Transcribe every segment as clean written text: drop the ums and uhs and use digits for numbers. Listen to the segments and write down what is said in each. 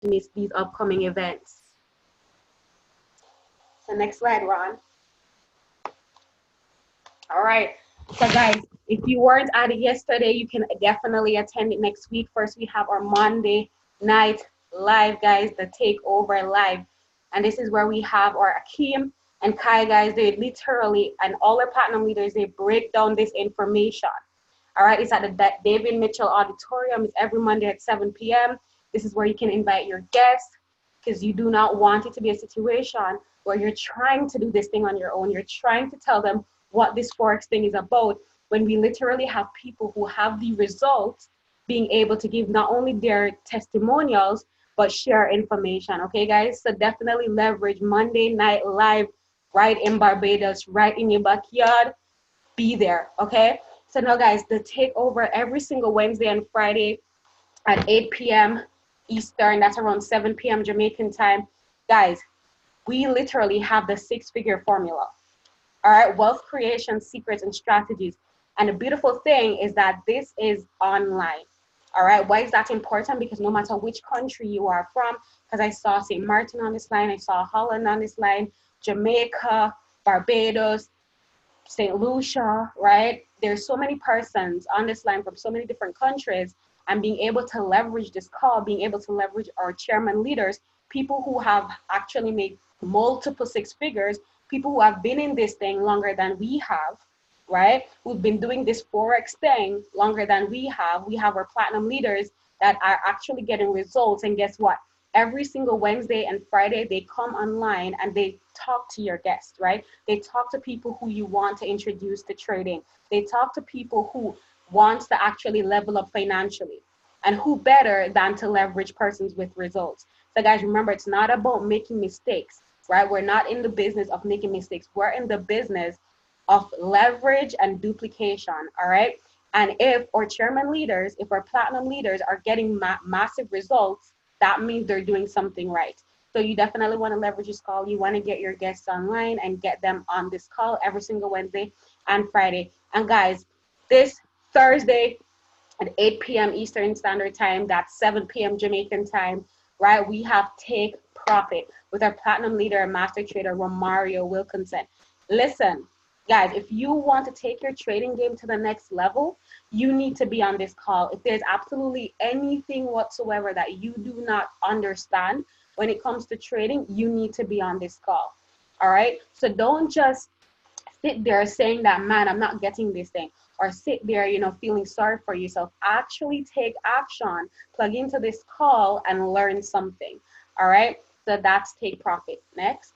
miss these upcoming events. So next slide, Ron. All right. So guys, if you weren't at it yesterday, you can definitely attend it next week. First, we have our Monday night live, guys, the takeover live. And this is where we have our Akeem and Kai, guys. They literally, and all our platinum leaders, they break down this information. All right. It's at the David Mitchell Auditorium. It's every Monday at 7 p.m. This is where you can invite your guests, because you do not want it to be a situation where you're trying to do this thing on your own. You're trying to tell them what this Forex thing is about, when we literally have people who have the results being able to give not only their testimonials, but share information. Okay, guys? So definitely leverage Monday Night Live right in Barbados, right in your backyard. Be there, okay? So now, guys, the takeover every single Wednesday and Friday at 8 p.m. Eastern. That's around 7 p.m. Jamaican time. Guys, we literally have the six-figure formula. All right, wealth creation secrets and strategies. And the beautiful thing is that this is online. All right, why is that important? Because no matter which country you are from, because I saw St. Martin on this line, I saw Holland on this line, Jamaica, Barbados, St. Lucia, right? There's so many persons on this line from so many different countries, and being able to leverage this call, being able to leverage our chairman leaders, people who have actually made multiple six figures, people who have been in this thing longer than we have, right? Who've been doing this Forex thing longer than we have. We have our platinum leaders that are actually getting results. And guess what? Every single Wednesday and Friday, they come online and they talk to your guests, right? They talk to people who you want to introduce to trading. They talk to people who want to actually level up financially. And who better than to leverage persons with results? So guys, remember, it's not about making mistakes, right? We're not in the business of making mistakes. We're in the business of leverage and duplication, all right? And if our chairman leaders, if our platinum leaders are getting massive results, that means they're doing something right. So you definitely want to leverage this call. You want to get your guests online and get them on this call every single Wednesday and Friday. And guys, this Thursday at 8 p.m. Eastern Standard Time, that's 7 p.m. Jamaican time, right? We have Take Profit with our platinum leader and master trader, Romario Wilkinson. Listen, guys, if you want to take your trading game to the next level, you need to be on this call. If there's absolutely anything whatsoever that you do not understand when it comes to trading, you need to be on this call. All right? So don't just sit there saying that, man, I'm not getting this thing, or sit there, feeling sorry for yourself. Actually take action, plug into this call and learn something. All right? So that's Take Profit. Next.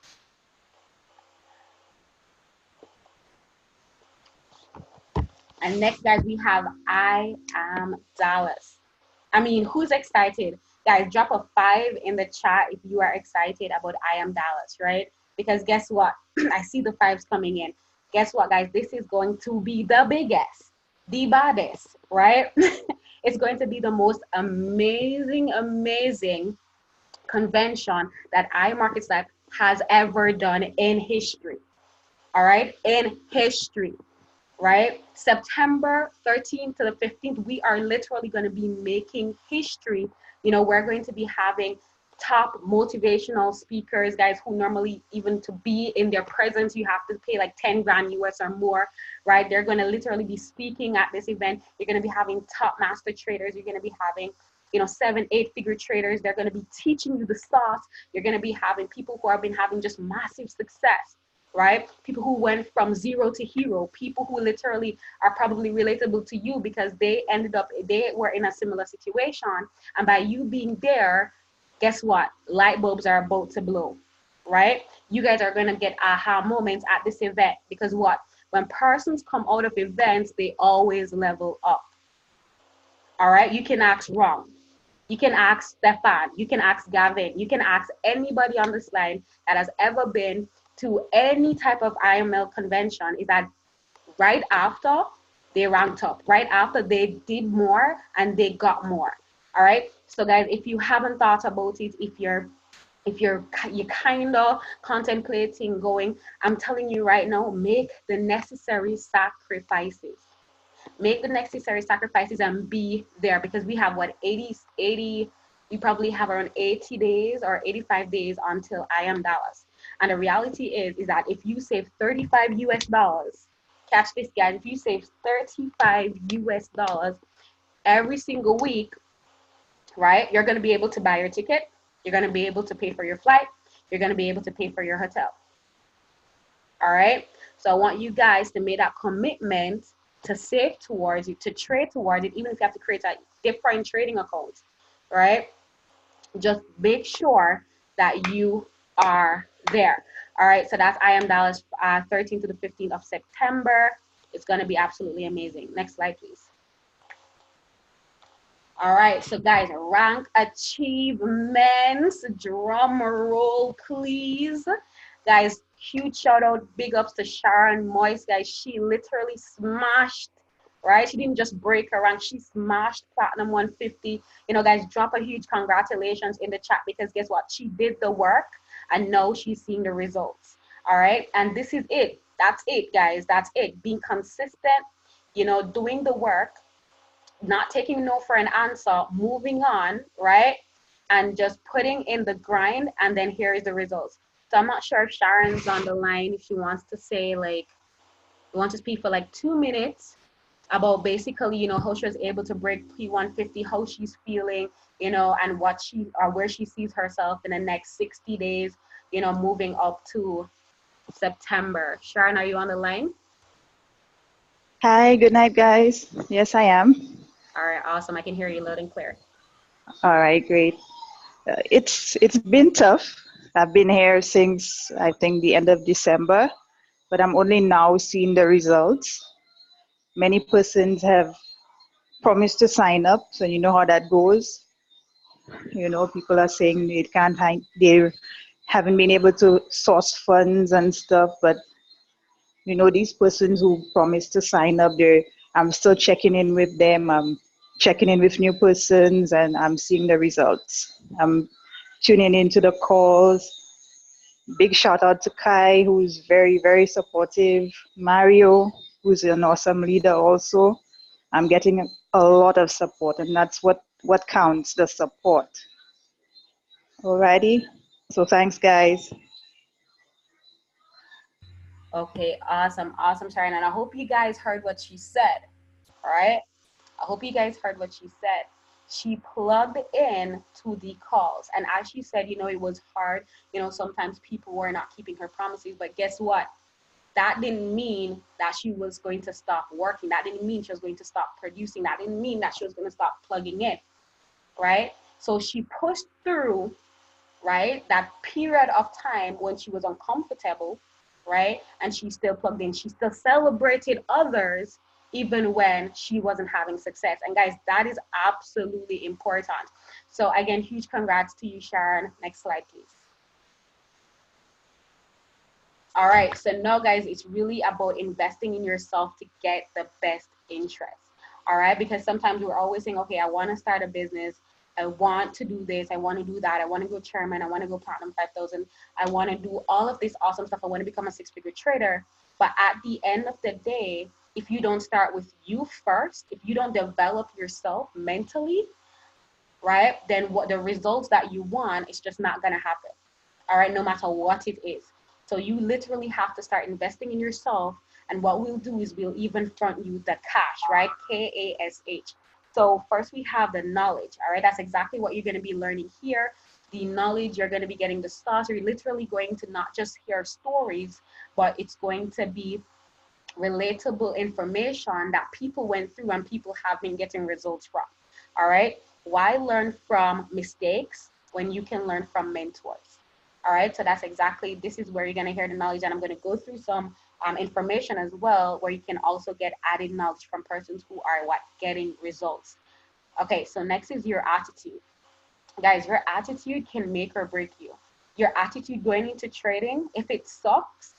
And next, guys, we have I Am Dallas. I mean, who's excited? Guys, drop a 5 in the chat if you are excited about I Am Dallas, right? Because guess what? I see the 5s coming in. Guess what, guys? This is going to be the biggest, the baddest, right? It's going to be the most amazing, amazing convention that iMarketStack has ever done in history. All right? In history. Right? September 13th to the 15th, we are literally going to be making history. We're going to be having top motivational speakers, guys, who normally, even to be in their presence, you have to pay like 10 grand US or more, right? They're going to literally be speaking at this event. You're going to be having top master traders. You're going to be having 7, 8-figure traders. They're going to be teaching you the sauce. You're going to be having people who have been having just massive success, right? People who went from zero to hero, people who literally are probably relatable to you because they were in a similar situation. And by you being there, guess what? Light bulbs are about to blow, right? You guys are going to get aha moments at this event because what? When persons come out of events, they always level up. All right? You can ask Ron. You can ask Stefan. You can ask Gavin. You can ask anybody on this line that has ever been to any type of IML convention, is that right after they ranked up, right after they did more and they got more. All right. So guys, if you haven't thought about it, if you're kind of contemplating going, I'm telling you right now, make the necessary sacrifices. Make the necessary sacrifices and be there, because we have what, 80 You probably have around 80 days or 85 days until I am Dallas. And the reality is that if you save 35 US dollars, catch this guys, if you save 35 US dollars every single week, right, you're going to be able to buy your ticket, you're going to be able to pay for your flight, you're going to be able to pay for your hotel. All right. So I want you guys to make that commitment to save towards it, to trade towards it, even if you have to create a different trading account, right? Just make sure that you are there. All right. So that's I am Dallas 13th to the 15th of September. It's going to be absolutely amazing. Next slide, please. All right, so guys, rank achievements, drum roll, please. Guys, huge shout out, big ups to Sharon Moyes, guys. She literally smashed, right? She didn't just break her rank, she smashed Platinum 150. You know, guys, drop a huge congratulations in the chat because guess what? She did the work and now she's seeing the results. All right, and this is it. That's it, guys. That's it. Being consistent, you know, doing the work, not taking no for an answer, moving on, right? And just putting in the grind, and then here is the results. So I'm not sure if Sharon's on the line, if she wants to say, like, wants to speak for like 2 minutes about basically, you know, how she was able to break P150, how she's feeling, you know, and what she, or where she sees herself in the next 60 days, you know, moving up to September. Sharon, are you on the line? Hi, good night, guys. Yes, I am. All right, awesome. I can hear you loud and clear. All right, great. It's been tough. I've been here since I think the end of December, but I'm only now seeing the results. Many persons have promised to sign up, so you know how that goes. You know, people are saying they haven't been able to source funds and stuff, but you know, these persons who promised to sign up, I'm still checking in with them. I'm checking in with new persons, and I'm seeing the results. I'm tuning into the calls. Big shout out to Kai, who's very, very supportive. Mario, who's an awesome leader also. I'm getting a lot of support, and that's what counts, the support. Alrighty. So thanks, guys. Okay, awesome, awesome, Sharon. And I hope you guys heard what she said. All right. I hope you guys heard what she said. She plugged in to the calls. And as she said, you know, it was hard. You know, sometimes people were not keeping her promises. But guess what? That didn't mean that she was going to stop working. That didn't mean she was going to stop producing. That didn't mean that she was going to stop plugging in. Right. So she pushed through, right, that period of time when she was uncomfortable, right, and she still plugged in. She still celebrated others even when she wasn't having success. And guys, that is absolutely important. So again, huge congrats to you, Sharon. Next slide, please. All right, so now guys, it's really about investing in yourself to get the best interest. All right, because sometimes we're always saying, okay, I want to start a business, I want to do this, I want to do that, I want to go chairman, I want to go platinum 5,000, I want to do all of this awesome stuff, I want to become a six-figure trader. But at the end of the day, if you don't start with you first, if you don't develop yourself mentally, right, then what the results that you want is just not going to happen. All right, no matter what it is. So you literally have to start investing in yourself. And what we'll do is we'll even front you the cash, right? K-A-S-H. So first we have the knowledge, all right? That's exactly what you're going to be learning here. The knowledge, you're going to be getting the stars. You're literally going to not just hear stories, but it's going to be relatable information that people went through and people have been getting results from, all right? Why learn from mistakes when you can learn from mentors? All right, so that's exactly, this is where you're going to hear the knowledge, and I'm going to go through some information as well where you can also get added knowledge from persons who are getting results. Okay, so next is your attitude. Guys, your attitude can make or break you. Your attitude going into trading, if it sucks,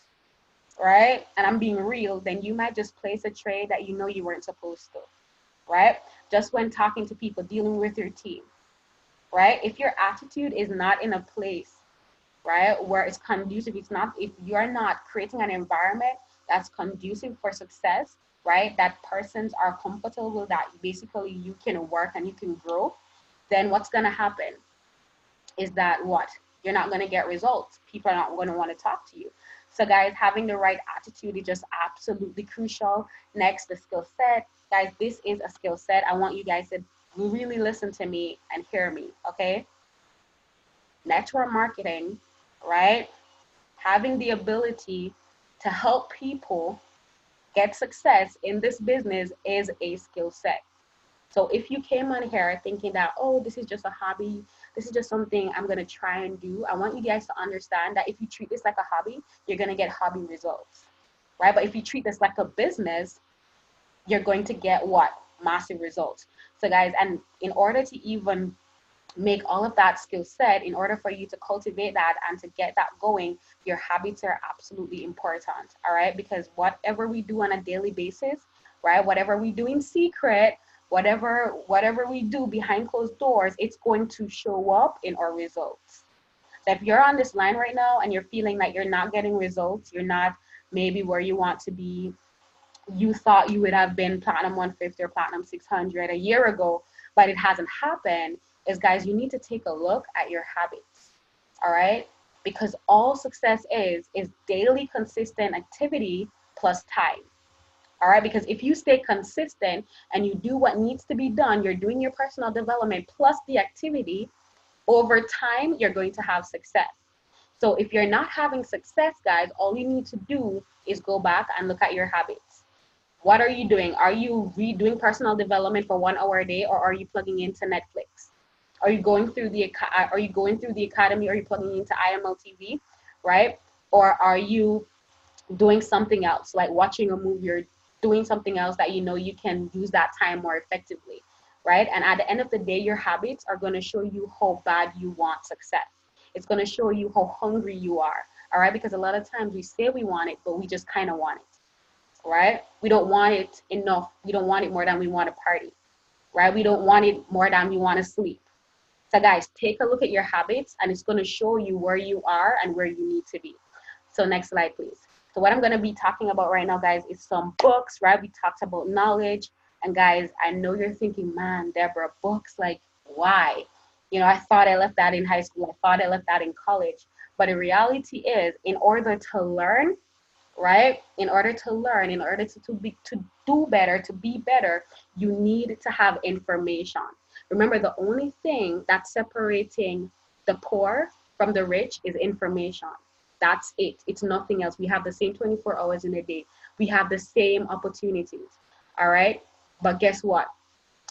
right, and I'm being real, then you might just place a trade that you know you weren't supposed to, right? Just when talking to people, dealing with your team, right? If your attitude is not in a place, right, where it's conducive, if you're not creating an environment that's conducive for success, right, that persons are comfortable with, that basically you can work and you can grow, then what's going to happen is that what? You're not going to get results. People are not going to want to talk to you. So guys, having the right attitude is just absolutely crucial. Next, the skill set. Guys, this is a skill set. I want you guys to really listen to me and hear me, okay? Network marketing, right? Having the ability to help people get success in this business is a skill set. So if you came on here thinking that, oh, this is just a hobby, this is just something I'm going to try and do, I want you guys to understand that if you treat this like a hobby, you're going to get hobby results, right? But if you treat this like a business, you're going to get what? Massive results. So guys, and in order to even make all of that skill set, in order for you to cultivate that and to get that going, your habits are absolutely important, all right? Because whatever we do on a daily basis, right, whatever we do in secret, whatever we do behind closed doors, it's going to show up in our results. So if you're on this line right now and you're feeling like you're not getting results, you're not maybe where you want to be, you thought you would have been platinum 150 or platinum 600 a year ago, but it hasn't happened, is guys, you need to take a look at your habits, all right? Because all success is daily consistent activity plus time, all right? Because if you stay consistent and you do what needs to be done, you're doing your personal development plus the activity, over time, you're going to have success. So if you're not having success, guys, all you need to do is go back and look at your habits. What are you doing? Are you redoing personal development for 1 hour a day, or are you plugging into Netflix? Are you going through the academy? Are you plugging into IML-TV, right? Or are you doing something else, like watching a movie or doing something else that you know you can use that time more effectively, right? And at the end of the day, your habits are going to show you how bad you want success. It's going to show you how hungry you are, all right? Because a lot of times we say we want it, but we just kind of want it, right? We don't want it enough. We don't want it more than we want to party, right? We don't want it more than we want to sleep. So guys, take a look at your habits and it's going to show you where you are and where you need to be. So next slide, please. So what I'm going to be talking about right now, guys, is some books, right? We talked about knowledge. And guys, I know you're thinking, man, Deborah, books, like, why? You know, I thought I left that in high school. I thought I left that in college. But the reality is, in order to learn, right? In order to learn, in order to do better, to be better, you need to have information. Remember, the only thing that's separating the poor from the rich is information. That's it. It's nothing else. We have the same 24 hours in a day. We have the same opportunities. All right. But guess what?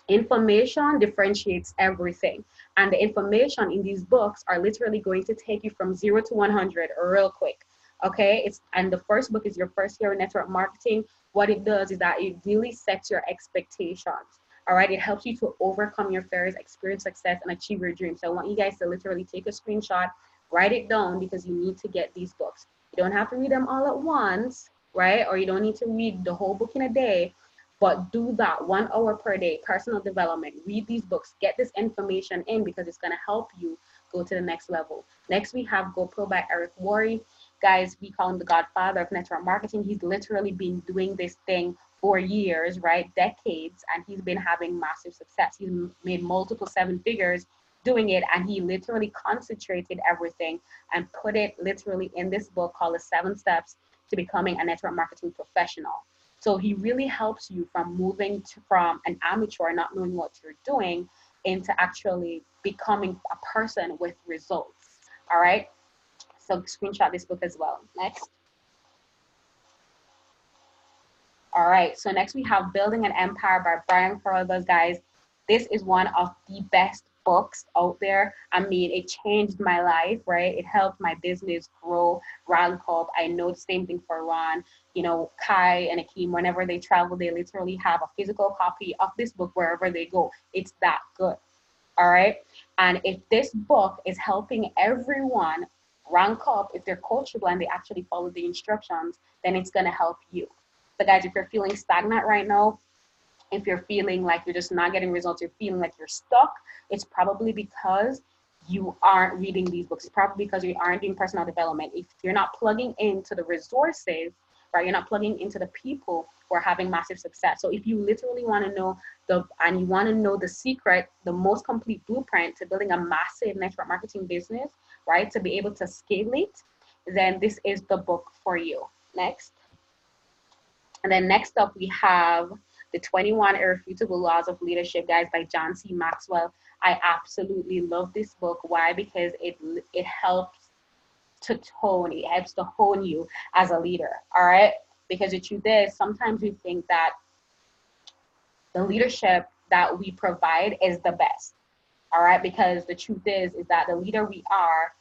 Information differentiates everything. And the information in these books are literally going to take you from 0 to 100 real quick. Okay. And the first book is your first year in network marketing. What it does is that it really sets your expectations. All right. It helps you to overcome your fears, experience success, and achieve your dreams. So I want you guys to literally take a screenshot, write it down, because you need to get these books. You don't have to read them all at once, right? Or you don't need to read the whole book in a day, but do that 1 hour per day, personal development. Read these books, get this information in, because it's going to help you go to the next level. Next, we have GoPro by Eric Worre. Guys, we call him the godfather of network marketing. He's literally been doing this thing for years, right? Decades, and he's been having massive success. He's made multiple 7 figures doing it, and he literally concentrated everything and put it literally in this book called The 7 Steps to Becoming a Network Marketing Professional. So he really helps you from moving from an amateur, not knowing what you're doing, into actually becoming a person with results. All right. So screenshot this book as well. Next. All right. So next we have Building an Empire by Brian Carruthers, guys. This is one of the best books out there. I mean, it changed my life, right? It helped my business grow, rank up. I know the same thing for Ron. You know, Kai and Akeem, whenever they travel, they literally have a physical copy of this book wherever they go. It's that good. All right. And if this book is helping everyone rank up, if they're coachable and they actually follow the instructions, then it's going to help you. So guys, if you're feeling stagnant right now, if you're feeling like you're just not getting results, you're feeling like you're stuck, it's probably because you aren't reading these books. It's probably because you aren't doing personal development. If you're not plugging into the resources, right? You're not plugging into the people who are having massive success. So if you literally want to know and you want to know the secret, the most complete blueprint to building a massive network marketing business, right, to be able to scale it, then this is the book for you. Next. And then next up, we have the 21 Irrefutable Laws of Leadership, guys, by John C. Maxwell. I absolutely love this book. Why? Because it helps it helps to hone you as a leader, all right? Because the truth is, sometimes we think that the leadership that we provide is the best, all right? Because the truth is that the leader we are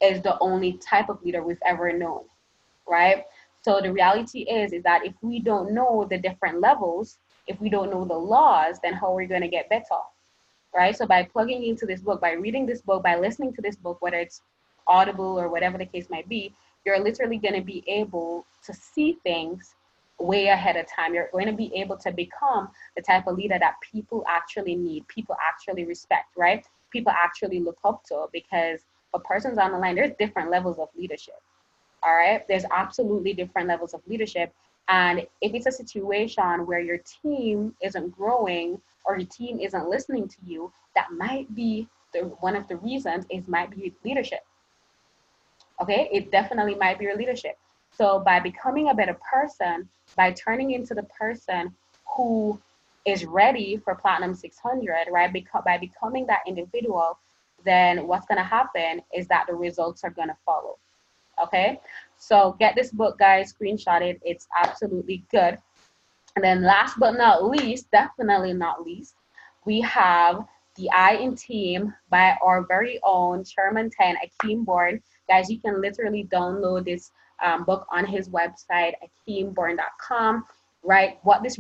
is the only type of leader we've ever known, right? So the reality is that if we don't know the different levels, if we don't know the laws, then how are we going to get better, right? So by plugging into this book, by reading this book, by listening to this book, whether it's audible or whatever the case might be, you're literally going to be able to see things way ahead of time. You're going to be able to become the type of leader that people actually need, people actually respect, right? People actually look up to, because for persons on the line, there's different levels of leadership. All right. There's absolutely different levels of leadership. And if it's a situation where your team isn't growing or your team isn't listening to you, that might be one of the reasons. It might be leadership. Okay. It definitely might be your leadership. So by becoming a better person, by turning into the person who is ready for Platinum 600, right? By becoming that individual, then what's going to happen is that the results are going to follow. Okay, so get this book, guys, screenshot it. It's absolutely good. And then last but not least, definitely not least, we have The I in Team by our very own Chairman 10, Akeem Bourne. Guys, you can literally download this book on his website, akeembourne.com. Right, what this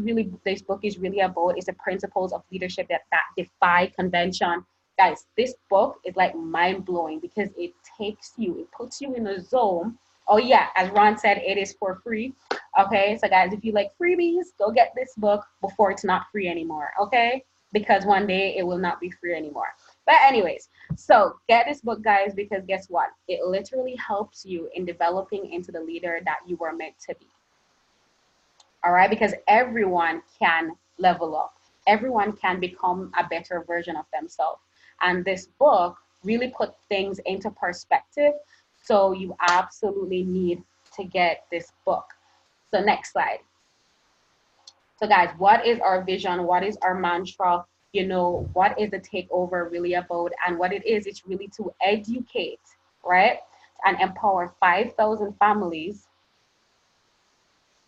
book is really about is the principles of leadership that defy convention. Guys, this book is like mind-blowing because it puts you in a zone. Oh yeah, as Ron said, it is for free. Okay, so guys, if you like freebies, go get this book before it's not free anymore. Okay, because one day it will not be free anymore. But anyways, so get this book, guys, because guess what? It literally helps you in developing into the leader that you were meant to be. All right, because everyone can level up. Everyone can become a better version of themselves. And this book really put things into perspective. So you absolutely need to get this book. So next slide. So guys, what is our vision? What is our mantra? You know, what is the takeover really about? And what it is, it's really to educate, right? And empower 5,000 families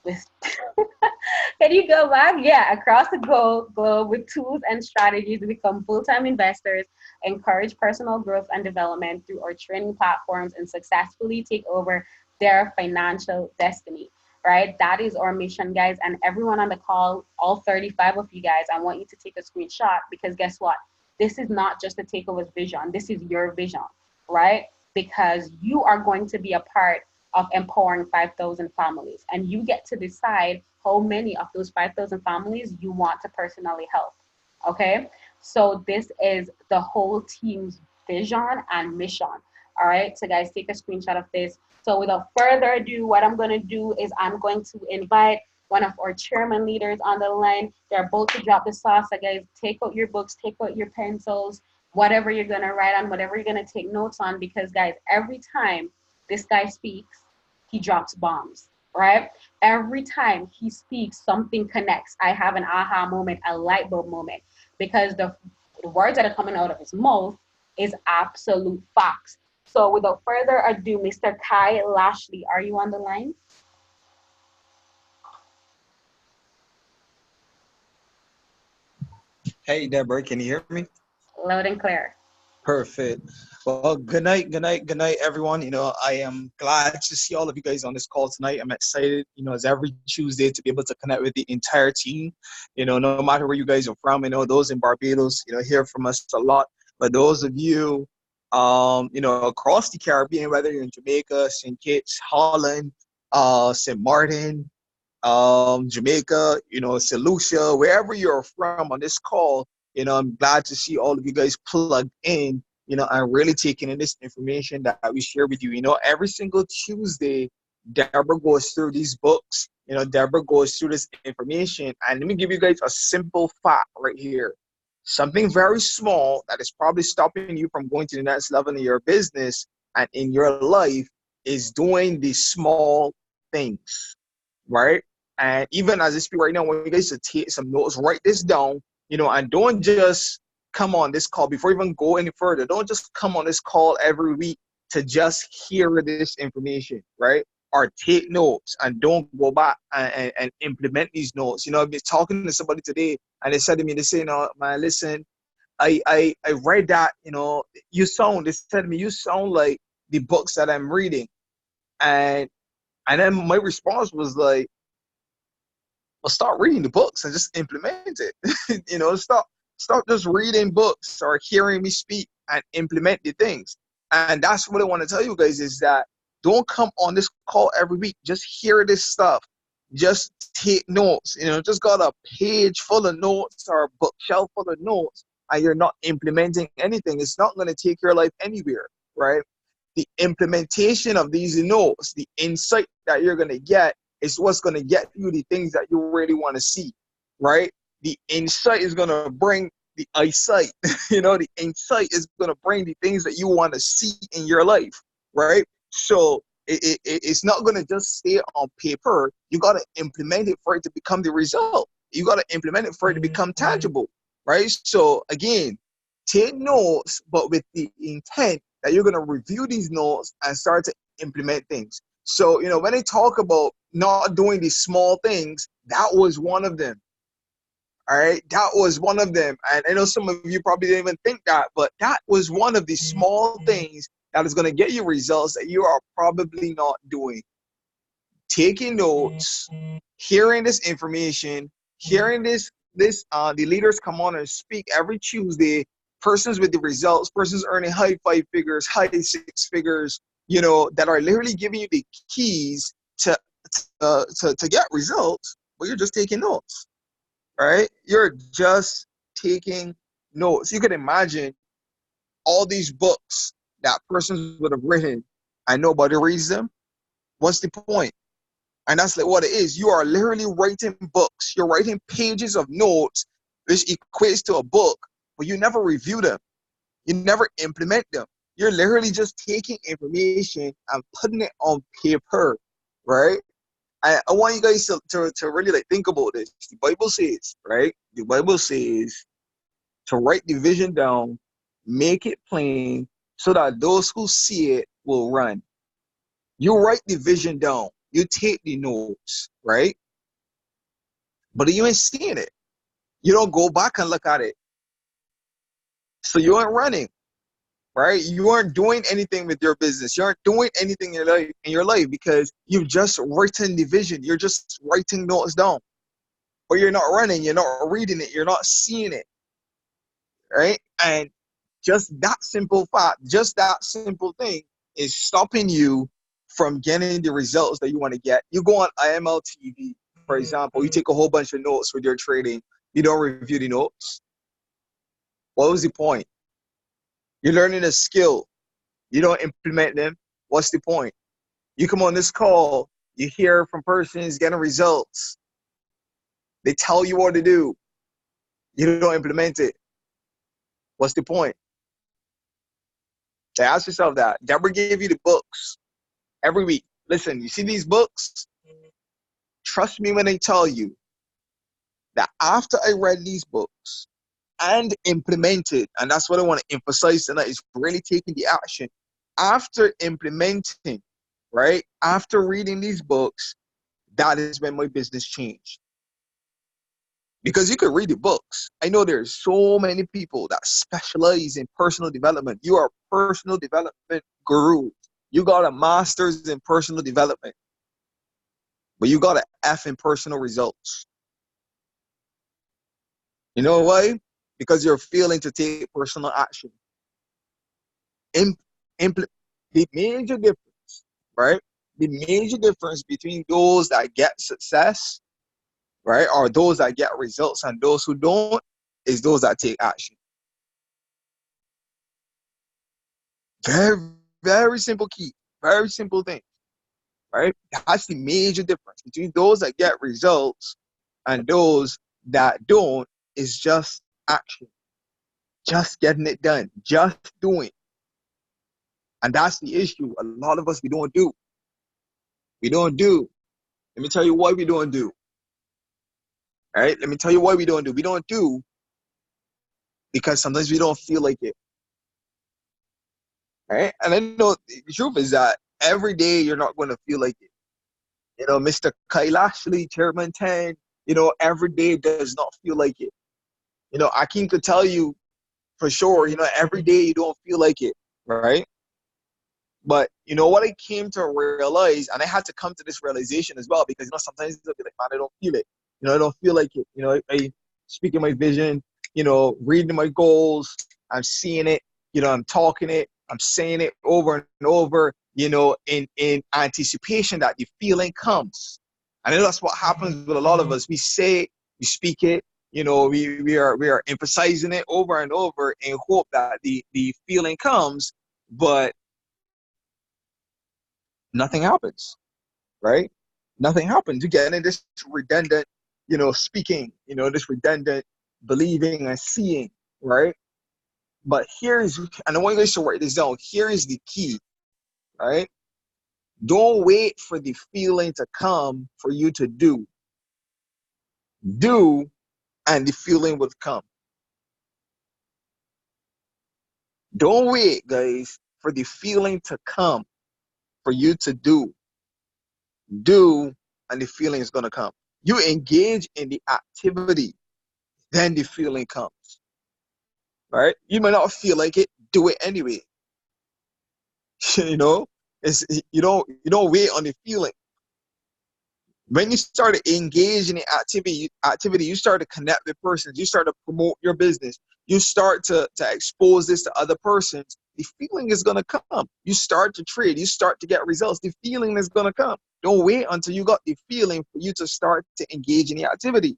with can you go back? Yeah, across the globe with tools and strategies to become full-time investors, encourage personal growth and development through our training platforms, and successfully take over their financial destiny. Right? That is our mission, guys. And everyone on the call, all 35 of you guys, I want you to take a screenshot because guess what? This is not just the takeover's vision. This is your vision, right? Because you are going to be a part of empowering 5,000 families. And you get to decide how many of those 5,000 families you want to personally help. Okay? So this is the whole team's vision and mission. All right? So guys, take a screenshot of this. So without further ado, what I'm going to do is I'm going to invite one of our chairman leaders on the line. They're both to drop the sauce. So guys, take out your books, take out your pencils, whatever you're going to write on, whatever you're going to take notes on, because guys, every time this guy speaks, he drops bombs, right? Every time he speaks, something connects. I have an aha moment, a light bulb moment, because the words that are coming out of his mouth is absolute facts. So without further ado, Mr. Kai Lashley, are you on the line? Hey, Deborah, can you hear me? Loud and clear. Perfect. Well, good night, everyone. I am glad to see all of you guys on this call tonight. I'm excited, as every Tuesday to be able to connect with the entire team. No matter where you guys are from, those in Barbados, hear from us a lot. But those of you, across the Caribbean, whether you're in Jamaica, St. Kitts, Holland, St. Martin, Jamaica, St. Lucia, wherever you're from on this call, I'm glad to see all of you guys plugged in, and really taking in this information that we share with you. Every single Tuesday, Deborah goes through these books. Deborah goes through this information. And let me give you guys a simple fact right here. Something very small that is probably stopping you from going to the next level in your business and in your life is doing the small things, right? And even as I speak right now, I want you guys to take some notes, write this down, and don't just come on this call before you even go any further. Don't just come on this call every week to just hear this information, right? Or take notes and don't go back and implement these notes. I've been talking to somebody today and they said to me, they say, man, listen, I read that, they said to me, you sound like the books that I'm reading. And then my response was like, well, start reading the books and just implement it. Stop just reading books or hearing me speak and implement the things. And that's what I want to tell you guys is that don't come on this call every week. Just hear this stuff. Just take notes. Just got a page full of notes or a bookshelf full of notes and you're not implementing anything. It's not going to take your life anywhere, right? The implementation of these notes, the insight that you're going to get is what's going to get you the things that you really want to see, right? The insight is going to bring the eyesight. The insight is going to bring the things that you want to see in your life, right? So it's not going to just stay on paper. You got to implement it for it to become the result. You got to implement it for it to become tangible, right? So again, take notes, but with the intent that you're going to review these notes and start to implement things. So, when they talk about not doing these small things, that was one of them. All right. That was one of them. And I know some of you probably didn't even think that, but that was one of the small things that is going to get you results that you are probably not doing. Taking notes, hearing this information, hearing the leaders come on and speak every Tuesday, persons with the results, persons earning high 5 figures, high 6 figures, that are literally giving you the keys to get results, but you're just taking notes, right? You're just taking notes. You can imagine all these books that persons would have written and nobody reads them. What's the point? And that's like what it is. You are literally writing books. You're writing pages of notes, which equates to a book, but you never review them. You never implement them. You're literally just taking information and putting it on paper, right? I want you guys to really like think about this. The Bible says, right? The Bible says to write the vision down, make it plain, so that those who see it will run. You write the vision down. You take the notes, right? But you ain't seeing it. You don't go back and look at it. So you aren't running, right? You aren't doing anything with your business. You aren't doing anything in your life because you've just written the vision. You're just writing notes down. But you're not running. You're not reading it. You're not seeing it, right? And just that simple fact, just that simple thing is stopping you from getting the results that you want to get. You go on IML-TV, for example, you take a whole bunch of notes with your trading. You don't review the notes. What was the point? You're learning a skill. You don't implement them. What's the point? You come on this call, you hear from persons getting results. They tell you what to do. You don't implement it. What's the point? So ask yourself that. Deborah gave you the books every week. Listen, you see these books? Trust me when I tell you that after I read these books and implemented, and that's what I want to emphasize tonight, is really taking the action. After implementing, right? After reading these books, that is when my business changed. Because you could read the books. I know there's so many people that specialize in personal development. You are a personal development guru. You got a master's in personal development. But you got an F in personal results. You know why? Because you're failing to take personal action. The major difference, right? The major difference between those that get success, right, or those that get results and those who don't, is those that take action. Very, very simple key. Very simple thing, right? That's the major difference between those that get results and those that don't, is just action, just getting it done, just doing. And that's the issue. A lot of us, we don't do. We don't do. Let me tell you why we don't do. All right? Let me tell you why we don't do. We don't do because sometimes we don't feel like it. All right? And I know the truth is that every day you're not going to feel like it. Mr. Kailashli, Chairman 10, every day does not feel like it. Akeem could tell you for sure, every day you don't feel like it, right? But what I came to realize, and I had to come to this realization as well, because sometimes I'll be like, man, I don't feel it. I don't feel like it. I speaking my vision, reading my goals, I'm seeing it, I'm talking it, I'm saying it over and over, in anticipation that the feeling comes. And I know that's what happens with a lot of us. We say it, we speak it, we are emphasizing it over and over in hope that the feeling comes, but nothing happens, right? Nothing happens. You get in this redundant, speaking, this redundant believing and seeing, right? But and I want you guys to write this down. Here is the key, right? Don't wait for the feeling to come for you to do. Do, and the feeling will come. Don't wait, guys, for the feeling to come for you to do. Do, and the feeling is going to come. You engage in the activity, then the feeling comes. Right? You might not feel like it, do it anyway. you know, you don't wait on the feeling. When you start to engage in the activity, you start to connect with persons, you start to promote your business, you start to expose this to other persons, the feeling is gonna come. You start to trade, you start to get results, the feeling is gonna come. Don't wait until you got the feeling for you to start to engage in the activity.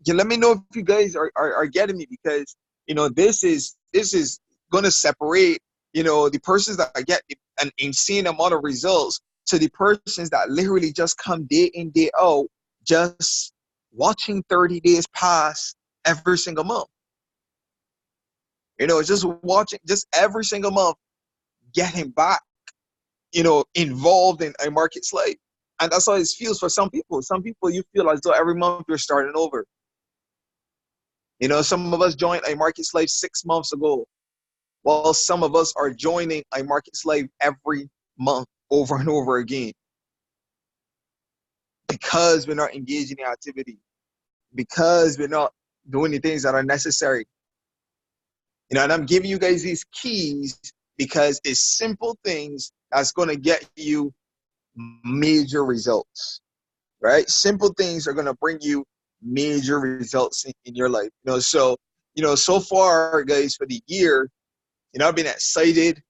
Yeah, let me know if you guys are getting me, because this is going to separate the persons that get an insane amount of results to the persons that literally just come day in day out, just watching 30 days pass every single month. Just watching, just every single month, getting back involved in a market's life. And that's how it feels for some people. Some people, you feel as though every month you're starting over. Some of us joined a market's life 6 months ago, while some of us are joining a market's life every month over and over again, because we're not engaging in activity, because we're not doing the things that are necessary. And I'm giving you guys these keys because it's simple things that's going to get you major results, right? Simple things are going to bring you major results in your life. So far, guys, for the year, I've been excited,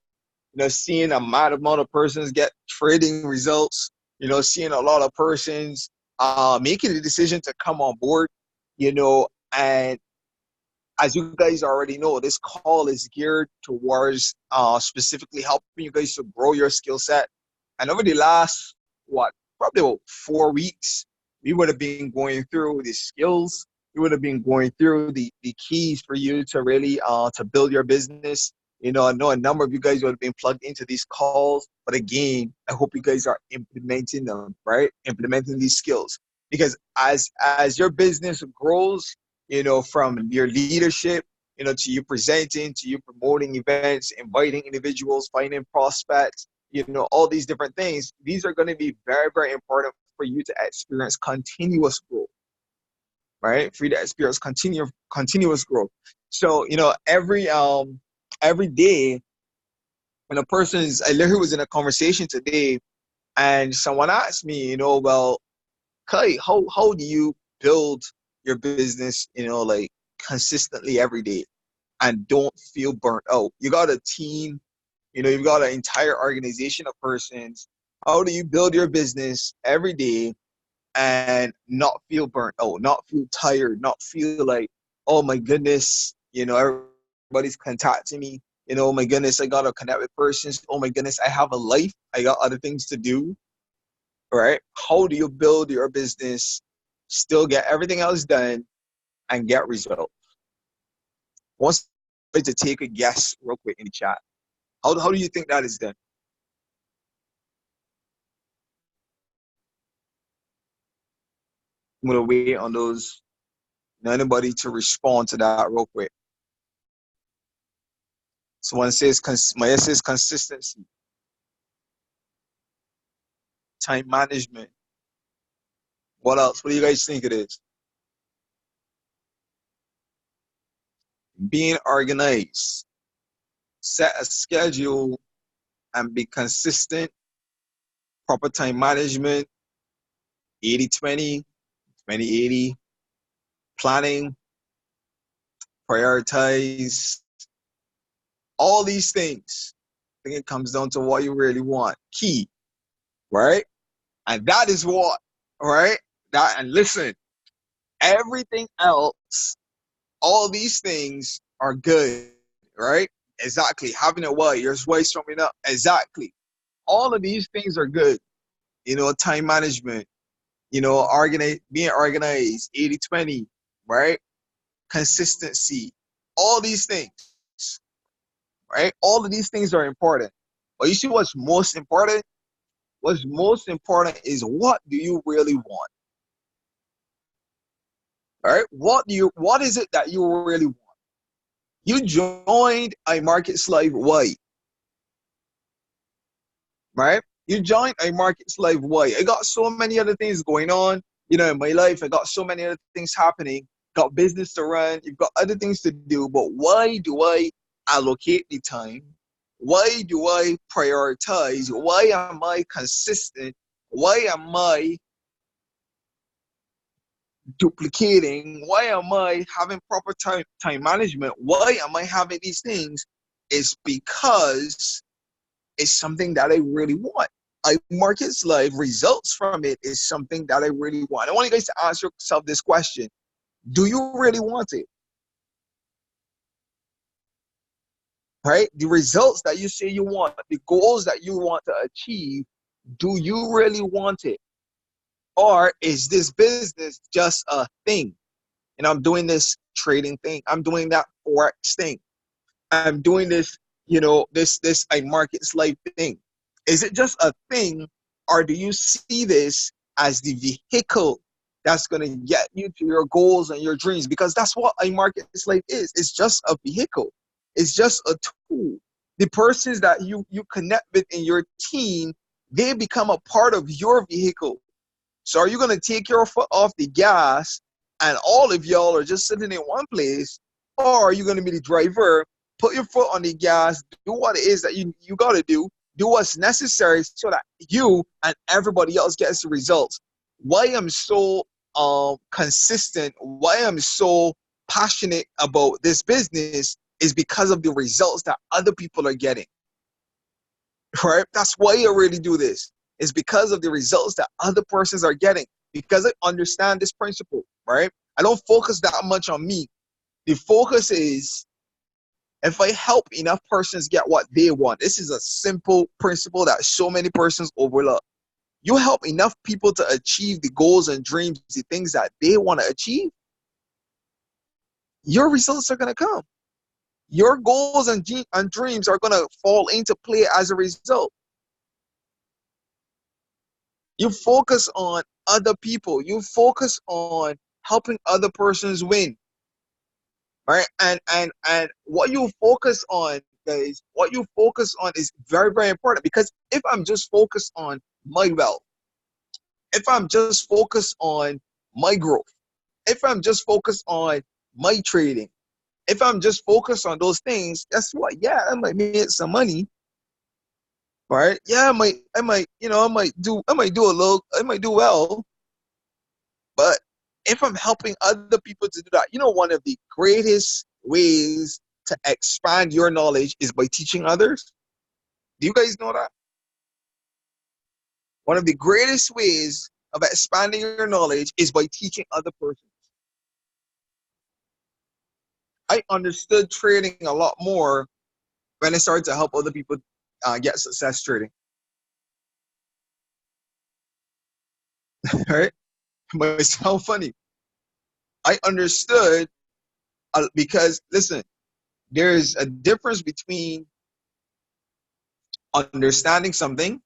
seeing a mad amount of persons get trading results, seeing a lot of persons making the decision to come on board, and as you guys already know, this call is geared towards specifically helping you guys to grow your skill set. And over the last, probably about 4 weeks, we would have been going through the skills. We would have been going through the keys for you to really to build your business. I know a number of you guys would have been plugged into these calls, but again, I hope you guys are implementing them, right? Implementing these skills, because as your business grows, from your leadership, to you presenting, to you promoting events, inviting individuals, finding prospects, all these different things, these are going to be very, very important for you to experience continuous growth, right? For you to experience continuous growth. So, every day when I literally was in a conversation today, and someone asked me, well, Kai, how do you build your business, like consistently every day and don't feel burnt out? You got a team, you've got an entire organization of persons. How do you build your business every day and not feel burnt out, not feel tired, not feel like, oh my goodness, everybody's contacting me, Oh my goodness, I gotta connect with persons. Oh my goodness, I have a life. I got other things to do. Right? How do you build your business, still get everything else done, and get results? Once to take a guess real quick in the chat. How do you think that is done? I'm gonna wait on those anybody to respond to that real quick. Someone says Maya says consistency, time management. What else? What do you guys think it is? Being organized, set a schedule, and be consistent. Proper time management, 80-20, 20-80, planning, prioritize, all these things. I think it comes down to what you really want. Key, right? And that is what, right? That and listen, everything else, all these things are good, right? Exactly. Having a why, your voice coming up. Exactly. All of these things are good. Time management, being organized, 80-20, right? Consistency, all these things, right? All of these things are important. But you see what's most important? What's most important is what do you really want? All right? What is it that you really want? You joined a market slave why? Right? You joined a market slave why? I got so many other things going on, in my life. I got so many other things happening, got business to run, you've got other things to do, but why do I allocate the time? Why do I prioritize? Why am I consistent? Why am I duplicating? Why am I having proper time management? Why am I having these things? It's because it's something that I really want. I markets live results from it is something that I really want. I want you guys to ask yourself this question. Do you really want it? Right? The results that you say you want, the goals that you want to achieve, do you really want it? Or is this business just a thing? And I'm doing this trading thing. I'm doing that Forex thing. I'm doing this, this a markets life thing. Is it just a thing, or do you see this as the vehicle that's going to get you to your goals and your dreams? Because that's what a markets life is. It's just a vehicle. It's just a tool. The persons that you connect with in your team, they become a part of your vehicle. So are you going to take your foot off the gas and all of y'all are just sitting in one place? Or are you going to be the driver, put your foot on the gas, do what it is that you got to do what's necessary so that you and everybody else gets the results? Why I'm so consistent, why I'm so passionate about this business is because of the results that other people are getting. Right? That's why I really do this. It's because of the results that other persons are getting. Because I understand this principle, right? I don't focus that much on me. The focus is if I help enough persons get what they want. This is a simple principle that so many persons overlook. You help enough people to achieve the goals and dreams, the things that they want to achieve, your results are going to come. Your goals and dreams are going to fall into play as a result. You focus on other people. You focus on helping other persons win. Right? And what you focus on, guys, what you focus on is very, very important. Because if I'm just focused on my wealth, if I'm just focused on my growth, if I'm just focused on my trading, if I'm just focused on those things, guess what? Yeah, I might make some money. Right? Yeah, I might do well. But if I'm helping other people to do that, one of the greatest ways to expand your knowledge is by teaching others. Do you guys know that? One of the greatest ways of expanding your knowledge is by teaching other persons. I understood trading a lot more when I started to help other people get success trading. Right? But it sounds funny. I understood because listen, there's a difference between understanding something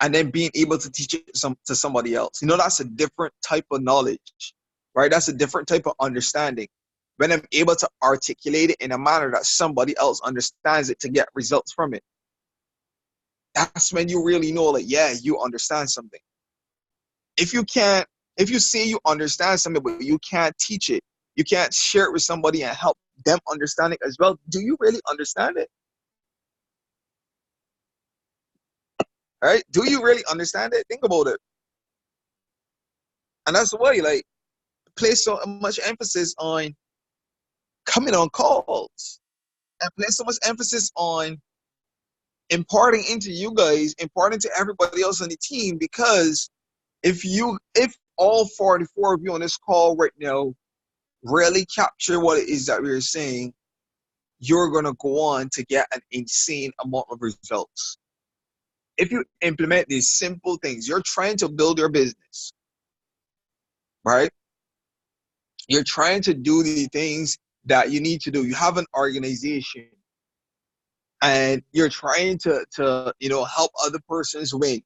and then being able to teach it to somebody else. That's a different type of knowledge, right? That's a different type of understanding. When I'm able to articulate it in a manner that somebody else understands it to get results from it, that's when you really know, like, yeah, you understand something. If you can't, if you say you understand something, but you can't teach it, you can't share it with somebody and help them understand it as well, do you really understand it? Right? Do you really understand it? Think about it. And that's why, like, place so much emphasis on coming on calls and place so much emphasis on imparting into you guys, imparting to everybody else on the team, because if all 44 of you on this call right now really capture what it is that we're saying, you're going to go on to get an insane amount of results. If you implement these simple things, you're trying to build your business, right? You're trying to do the things that you need to do. You have an organization and you're trying to help other persons win.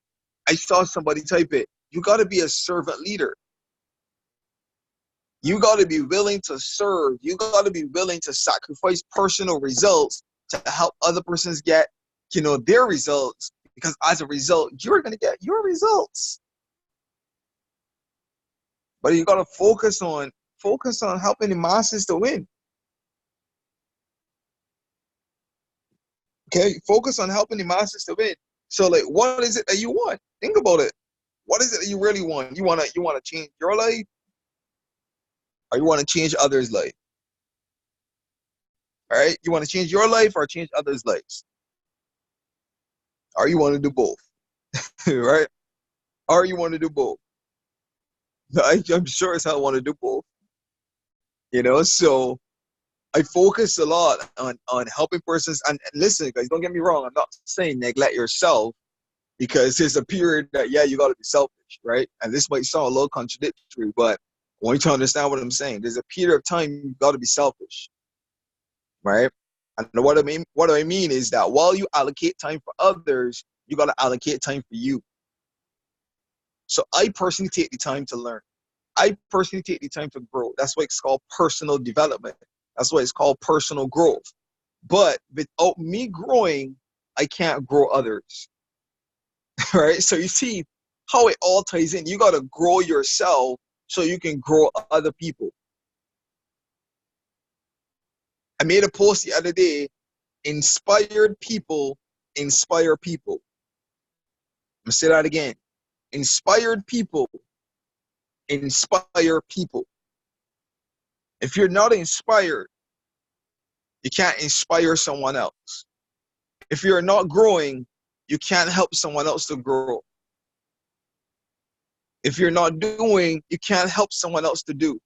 I saw somebody type it. You got to be a servant leader. You got to be willing to serve. You got to be willing to sacrifice personal results to help other persons get, their results. Because as a result, you're going to get your results. But you got to focus on helping the masses to win. Okay, focus on helping the masses to win. So, like, what is it that you want? Think about it. What is it that you really want? You wanna change your life, or you want to change others' life? All right, you want to change your life or change others' lives, or you want to do both, right? Or you want to do both. I'm sure as hell want to do both. So I focus a lot on helping persons. And listen, guys, don't get me wrong. I'm not saying neglect yourself, because there's a period that, yeah, you got to be selfish, right? And this might sound a little contradictory, but I want you to understand what I'm saying. There's a period of time you got to be selfish, right? And what I mean is that while you allocate time for others, you got to allocate time for you. So I personally take the time to learn. I personally take the time to grow. That's why it's called personal development. That's why it's called personal growth. But without me growing, I can't grow others. Right? So you see how it all ties in. You got to grow yourself so you can grow other people. I made a post the other day, inspired people inspire people. I'm going to say that again. Inspired people inspire people. If you're not inspired, you can't inspire someone else. If you're not growing, you can't help someone else to grow. If you're not doing, you can't help someone else to do.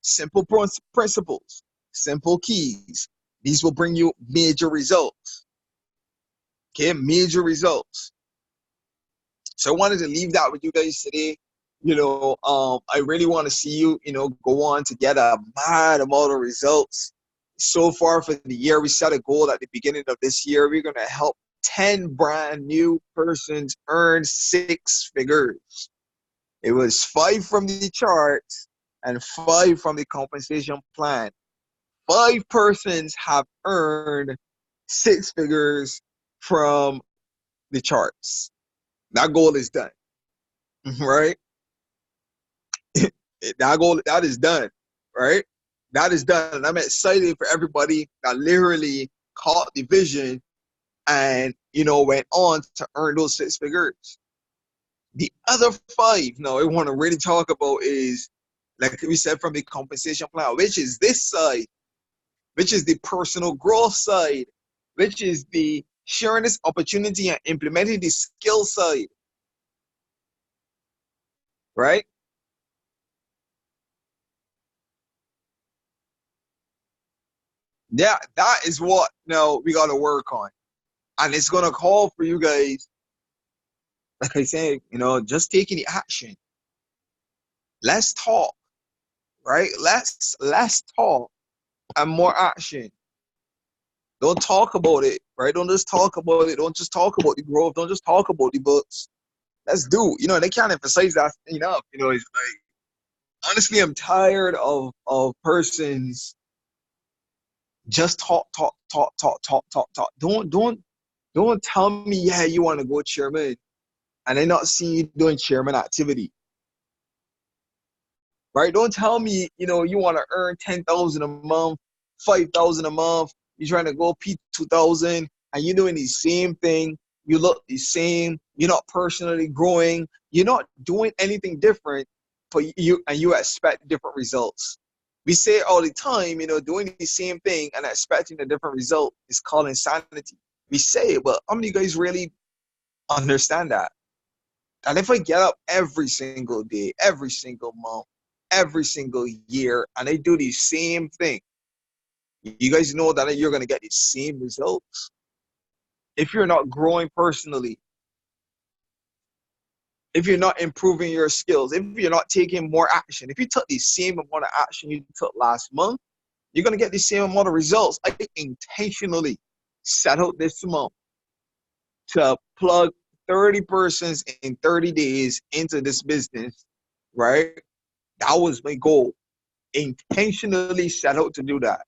Simple principles, simple keys. These will bring you major results. Okay, major results. So I wanted to leave that with you guys today. I really want to see you, go on to get a mad amount of results. So far for the year, we set a goal at the beginning of this year. We're going to help 10 brand new persons earn 6 figures. It was 5 from the chart and 5 from the compensation plan. 5 persons have earned 6 figures from the charts. That goal is done, right? That is done, right? That is done. And I'm excited for everybody that literally caught the vision and, went on to earn those 6 figures. The other 5, now I want to really talk about is, like we said, from the compensation plan, which is this side, which is the personal growth side, which is the sharing this opportunity and implementing the skill side, right? Yeah, that is what now we got to work on. And it's going to call for you guys, like I said, just taking the action. Let's talk, right? Let's talk and more action. Don't talk about it, right? Don't just talk about it. Don't just talk about the growth. Don't just talk about the books. Let's do. They can't emphasize that enough. It's like, honestly, I'm tired of persons just talk. Don't tell me, yeah, you want to go chairman, and I not seeing you doing chairman activity, right? Don't tell me, you want to earn 10,000 a month, 5,000 a month. You're trying to go P 2,000, and you're doing the same thing. You look the same. You're not personally growing. You're not doing anything different, but you expect different results. We say all the time, doing the same thing and expecting a different result is called insanity. We say it, but how many guys really understand that? And if I get up every single day, every single month, every single year, and I do the same thing, you guys know that you're going to get the same results. If you're not growing personally, if you're not improving your skills, if you're not taking more action, if you took the same amount of action you took last month, you're going to get the same amount of results. I intentionally set out this month to plug 30 persons in 30 days into this business, right? That was my goal. Intentionally set out to do that.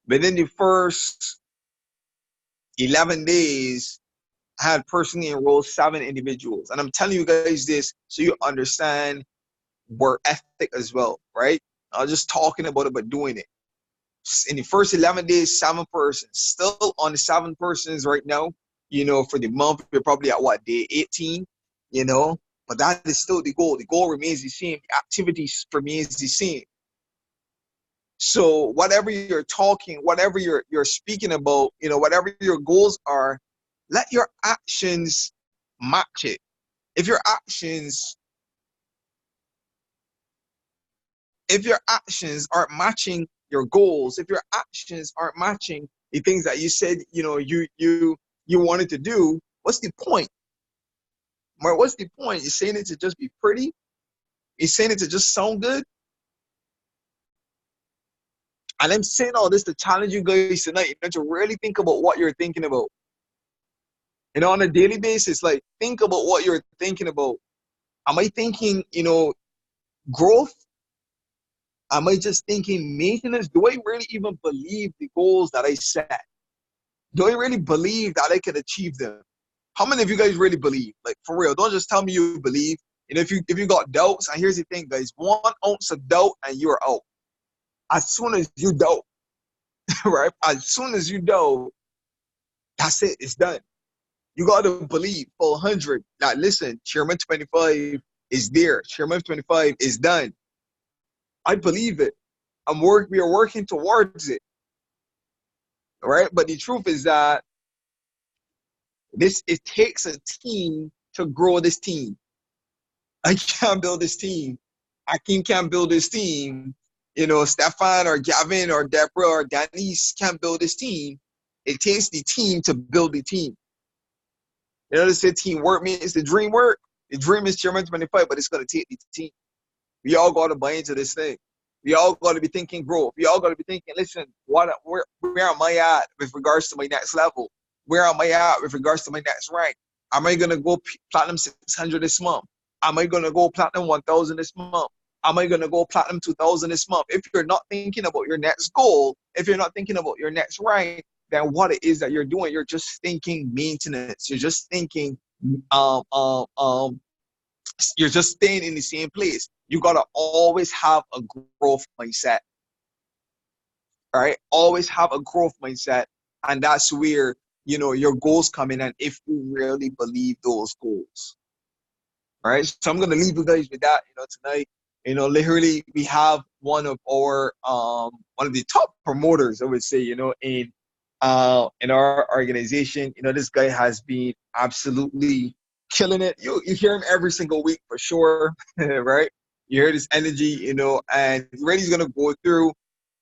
Within the first 11 days, I had personally enrolled 7 individuals. And I'm telling you guys this so you understand work ethic as well, right? Not just talking about it, but doing it. In the first 11 days, 7 persons. Still on the 7 persons right now, for the month, we're probably at what, day 18, but that is still the goal. The goal remains the same. The activities remains the same. So whatever you're talking, whatever you're speaking about, whatever your goals are, let your actions match it. If your actions aren't matching your goals, if your actions aren't matching the things that you said, you wanted to do, what's the point? Right? What's the point? You're saying it to just be pretty? You're saying it to just sound good? And I'm saying all this to challenge you guys tonight, to really think about what you're thinking about. On a daily basis, like, think about what you're thinking about. Am I thinking, growth? Am I just thinking maintenance? Do I really even believe the goals that I set? Do I really believe that I can achieve them? How many of you guys really believe? Like, for real, don't just tell me you believe. If you got doubts, and here's the thing, guys, 1 ounce of doubt and you're out. As soon as you doubt, right? As soon as you doubt, that's it. It's done. You got to believe full 100. Now, listen, Chairman 25 is there. Chairman 25 is done. I believe it. We are working towards it. All right. But the truth is that it takes a team to grow this team. I can't build this team. Akeem can't build this team. Stefan or Gavin or Deborah or Denise can't build this team. It takes the team to build the team. They say teamwork means the dream work. The dream is Chairman 25, but it's going to take the team. We all got to buy into this thing. We all got to be thinking growth. We all got to be thinking, listen, where am I at with regards to my next level? Where am I at with regards to my next rank? Am I going to go platinum 600 this month? Am I going to go platinum 1,000 this month? Am I going to go platinum 2,000 this month? If you're not thinking about your next goal, if you're not thinking about your next rank, then what it is that you're doing, you're just thinking maintenance. You're just thinking, you're just staying in the same place. You gotta always have a growth mindset. All right, always have a growth mindset, and that's where your goals come in. And if you really believe those goals, all right. So I'm gonna leave you guys with that. Tonight, literally we have one of the top promoters, I would say, in our organization. This guy has been absolutely killing it. You hear him every single week for sure, right? You hear this energy, and really he's gonna go through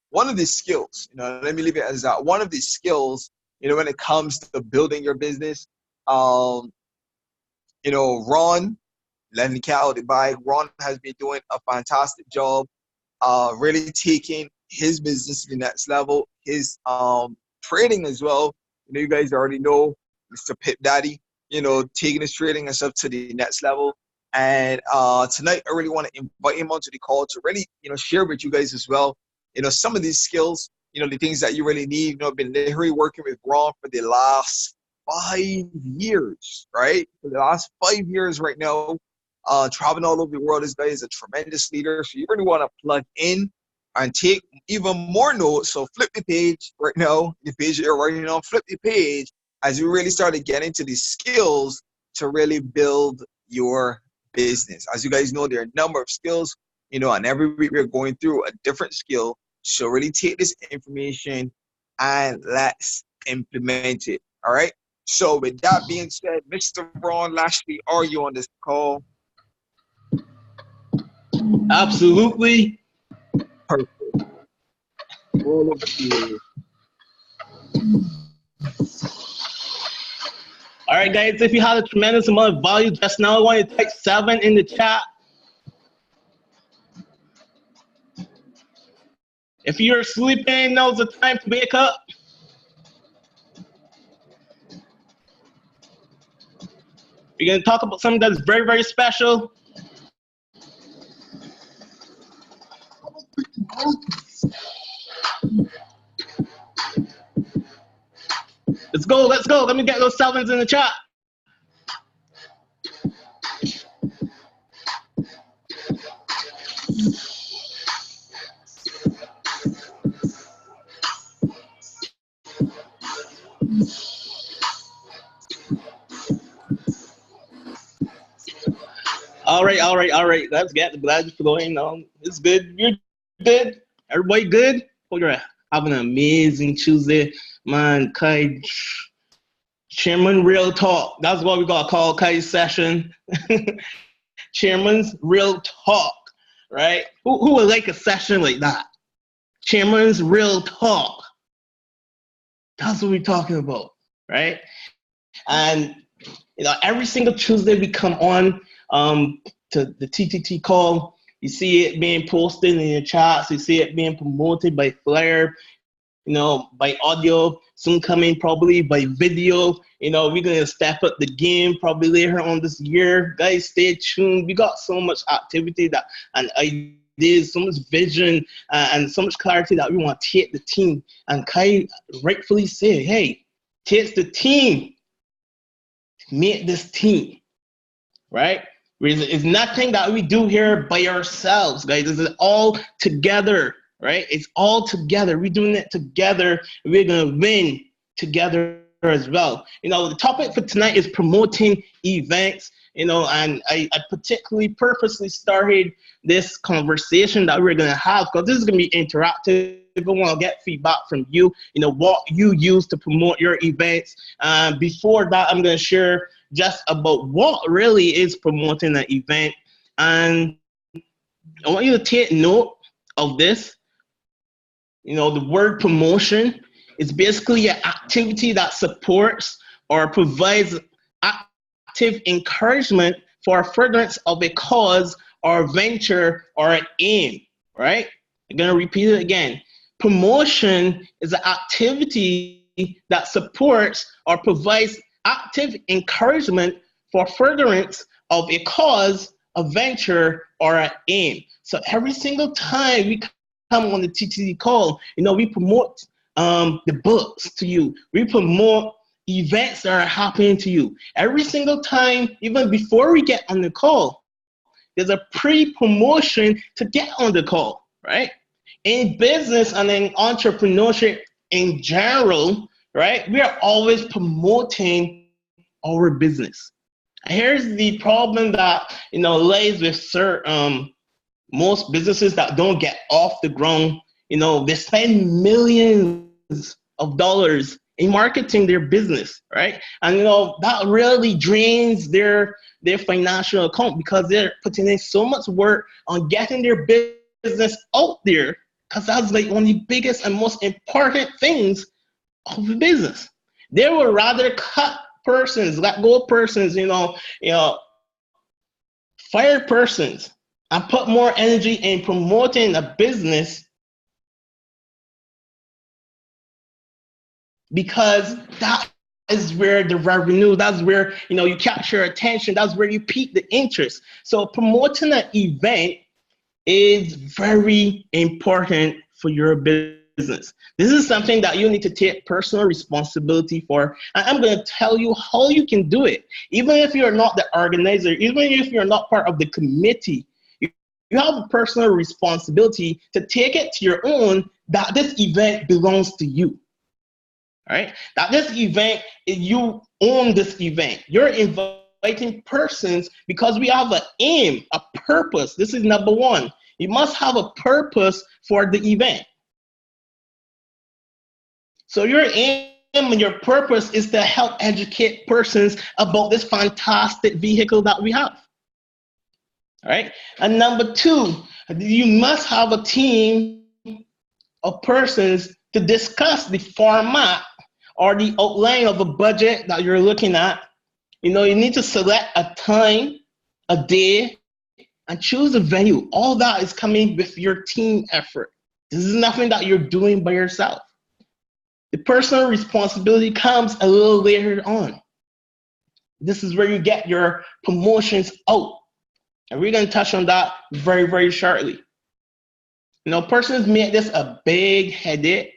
one of these skills, let me leave it as that. One of these skills, when it comes to building your business, um, Ron, Lenny Cal, the bike, Ron has been doing a fantastic job, really taking his business to the next level, his trading as well. You guys already know Mr. Pip Daddy, taking his trading and stuff to the next level. And tonight, I really want to invite him onto the call to really, share with you guys as well, some of these skills, the things that you really need. I've been literally working with Ron for the last 5 years, right? For the last 5 years right now, traveling all over the world. This guy is a tremendous leader. So you really want to plug in and take even more notes. So flip the page right now, the page you're writing on, flip the page as you really start to get into these skills to really build your business. As you guys know, there are a number of skills, and every week we're going through a different skill. So really take this information and let's implement it. All right. So with that being said, Mr. Ron Lashley, are you on this call? Absolutely. Perfect. Roll over to you. All right, guys, if you had a tremendous amount of value just now, I want you to type 7 in the chat. If you're sleeping, now's the time to wake up. We're going to talk about something that is very, very special. Let's go, let's go. Let me get those 7s in the chat. All right. Let's get the glad flowing. It's good. You're good. Everybody good? Hope you're having an amazing Tuesday. Man, Kai, Chairman Real Talk. That's what we got to call Kai's session. Chairman's Real Talk, right? Who would like a session like that? Chairman's Real Talk. That's what we're talking about, right? And every single Tuesday we come on to the TTT call. You see it being posted in the chats. You see it being promoted by Flare, by audio, soon coming probably by video. We're going to step up the game probably later on this year. Guys, stay tuned. We got so much activity and ideas, so much vision, and so much clarity that we want to take the team. And Kai rightfully said, hey, take the team. Make this team, right? It's nothing that we do here by ourselves, guys. It's all together, right? It's all together. We're doing it together. We're going to win together as well. The topic for tonight is promoting events, and I particularly purposely started this conversation that we're going to have because this is going to be interactive. I want to get feedback from you, what you use to promote your events. Before that, I'm going to share just about what really is promoting an event. And I want you to take note of this. The word promotion is basically an activity that supports or provides active encouragement for furtherance of a cause or venture or an aim, right? I'm going to repeat it again. Promotion is an activity that supports or provides active encouragement for furtherance of a cause, a venture, or an aim. So every single time we come on the TTT call, we promote the books to you. We promote events that are happening to you. Every single time, even before we get on the call, there's a pre-promotion to get on the call, right? In business and in entrepreneurship in general, right, we are always promoting our business. Here's the problem that lays with most businesses that don't get off the ground. They spend millions of dollars in marketing their business, right? And that really drains their financial account because they're putting in so much work on getting their business out there, because that's like one of the biggest and most important things of the business. They would rather cut persons, let go of persons, fire persons, and put more energy in promoting a business, because that is where the revenue, that's where you capture attention, that's where you pique the interest. So promoting an event is very important for your business. This is something that you need to take personal responsibility for. And I'm going to tell you how you can do it. Even if you're not the organizer, even if you're not part of the committee, you have a personal responsibility to take it to your own, that this event belongs to you. All right? That this event, you own this event. You're inviting persons because we have an aim, a purpose. This is number one. You must have a purpose for the event. So your aim and your purpose is to help educate persons about this fantastic vehicle that we have. All right. And number two, you must have a team of persons to discuss the format or the outline of a budget that you're looking at. You need to select a time, a day, and choose a venue. All that is coming with your team effort. This is nothing that you're doing by yourself. The personal responsibility comes a little later on. This is where you get your promotions out. And we're going to touch on that very, very shortly. Persons make this a big headache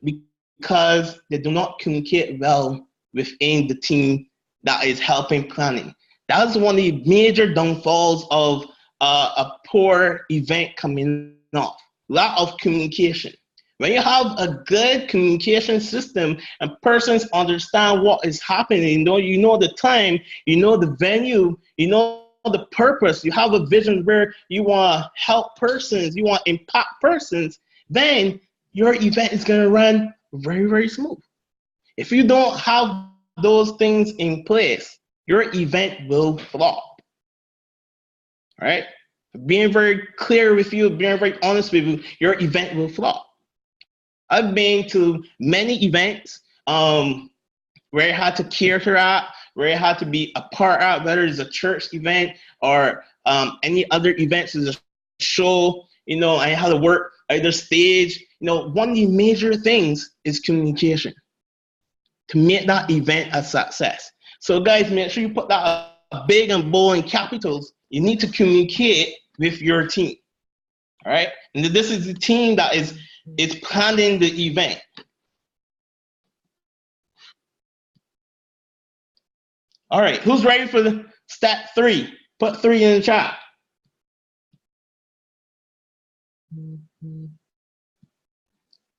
because they do not communicate well within the team that is helping planning. That's one of the major downfalls of a poor event coming off. Lack of communication. When you have a good communication system and persons understand what is happening, you know the time, you know the venue, you know the purpose, you have a vision where you want to help persons, you want to impact persons, then your event is going to run very, very smooth. If you don't have those things in place, your event will flop. All right? Being very clear with you, being very honest with you, your event will flop. I've been to many events where I had to cater at, where I had to be a part of, whether it's a church event or any other events, is a show, I had to work either stage. One of the major things is communication to make that event a success. So guys, make sure you put that big and bold in capitals. You need to communicate with your team. All right? And this is the team that is planning the event. All right, who's ready for the step 3? Put 3 in the chat.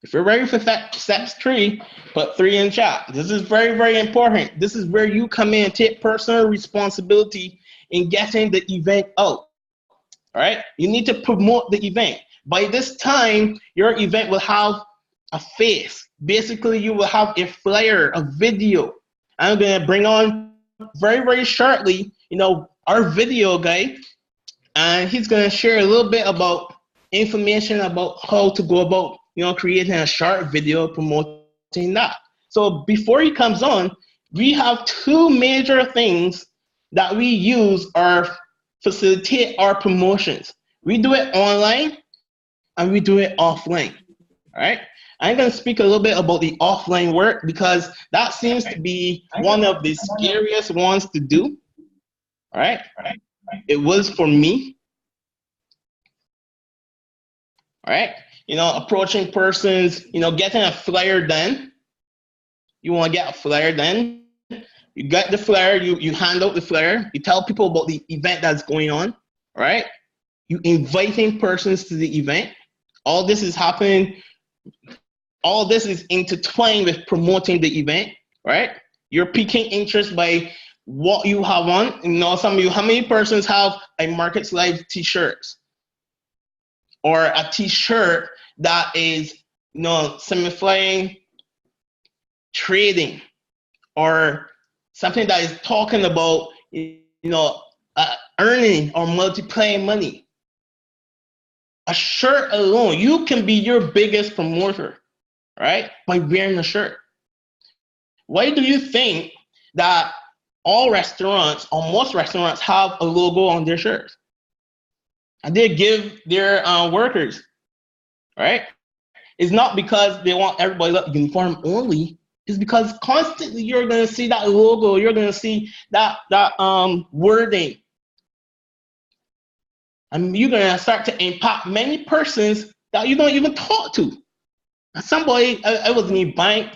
If you're ready for step 3, put 3 in the chat. This is very, very important. This is where you come in and take personal responsibility in getting the event out. All right, you need to promote the event. By this time, your event will have a face. Basically, you will have a flyer, a video. I'm going to bring on very, very shortly, our video guy, and he's going to share a little bit about information about how to go about, creating a short video promoting that. So before he comes on, we have 2 major things that we use or facilitate our promotions. We do it online and we do it offline. All right. I'm going to speak a little bit about the offline work because that seems to be one of the scariest ones to do. All right. It was for me. All right. Approaching persons, getting a flyer done. You want to get a flyer done. You get the flyer, you hand out the flyer, you tell people about the event that's going on. All right. You inviting persons to the event. All this is happening. All this is intertwined with promoting the event, right? You're piquing interest by what you have on. Some of you, how many persons have a Markets Live t-shirts? Or a t-shirt that is, signifying trading, or something that is talking about, earning or multiplying money. A shirt alone, you can be your biggest promoter, right? By wearing a shirt. Why do you think that all restaurants, or most restaurants, have a logo on their shirts? And they give their workers, right? It's not because they want everybody to look uniform only. It's because constantly you're gonna see that logo, you're gonna see that wording, and you're gonna start to impact many persons that you don't even talk to. Somebody, I was in a bank,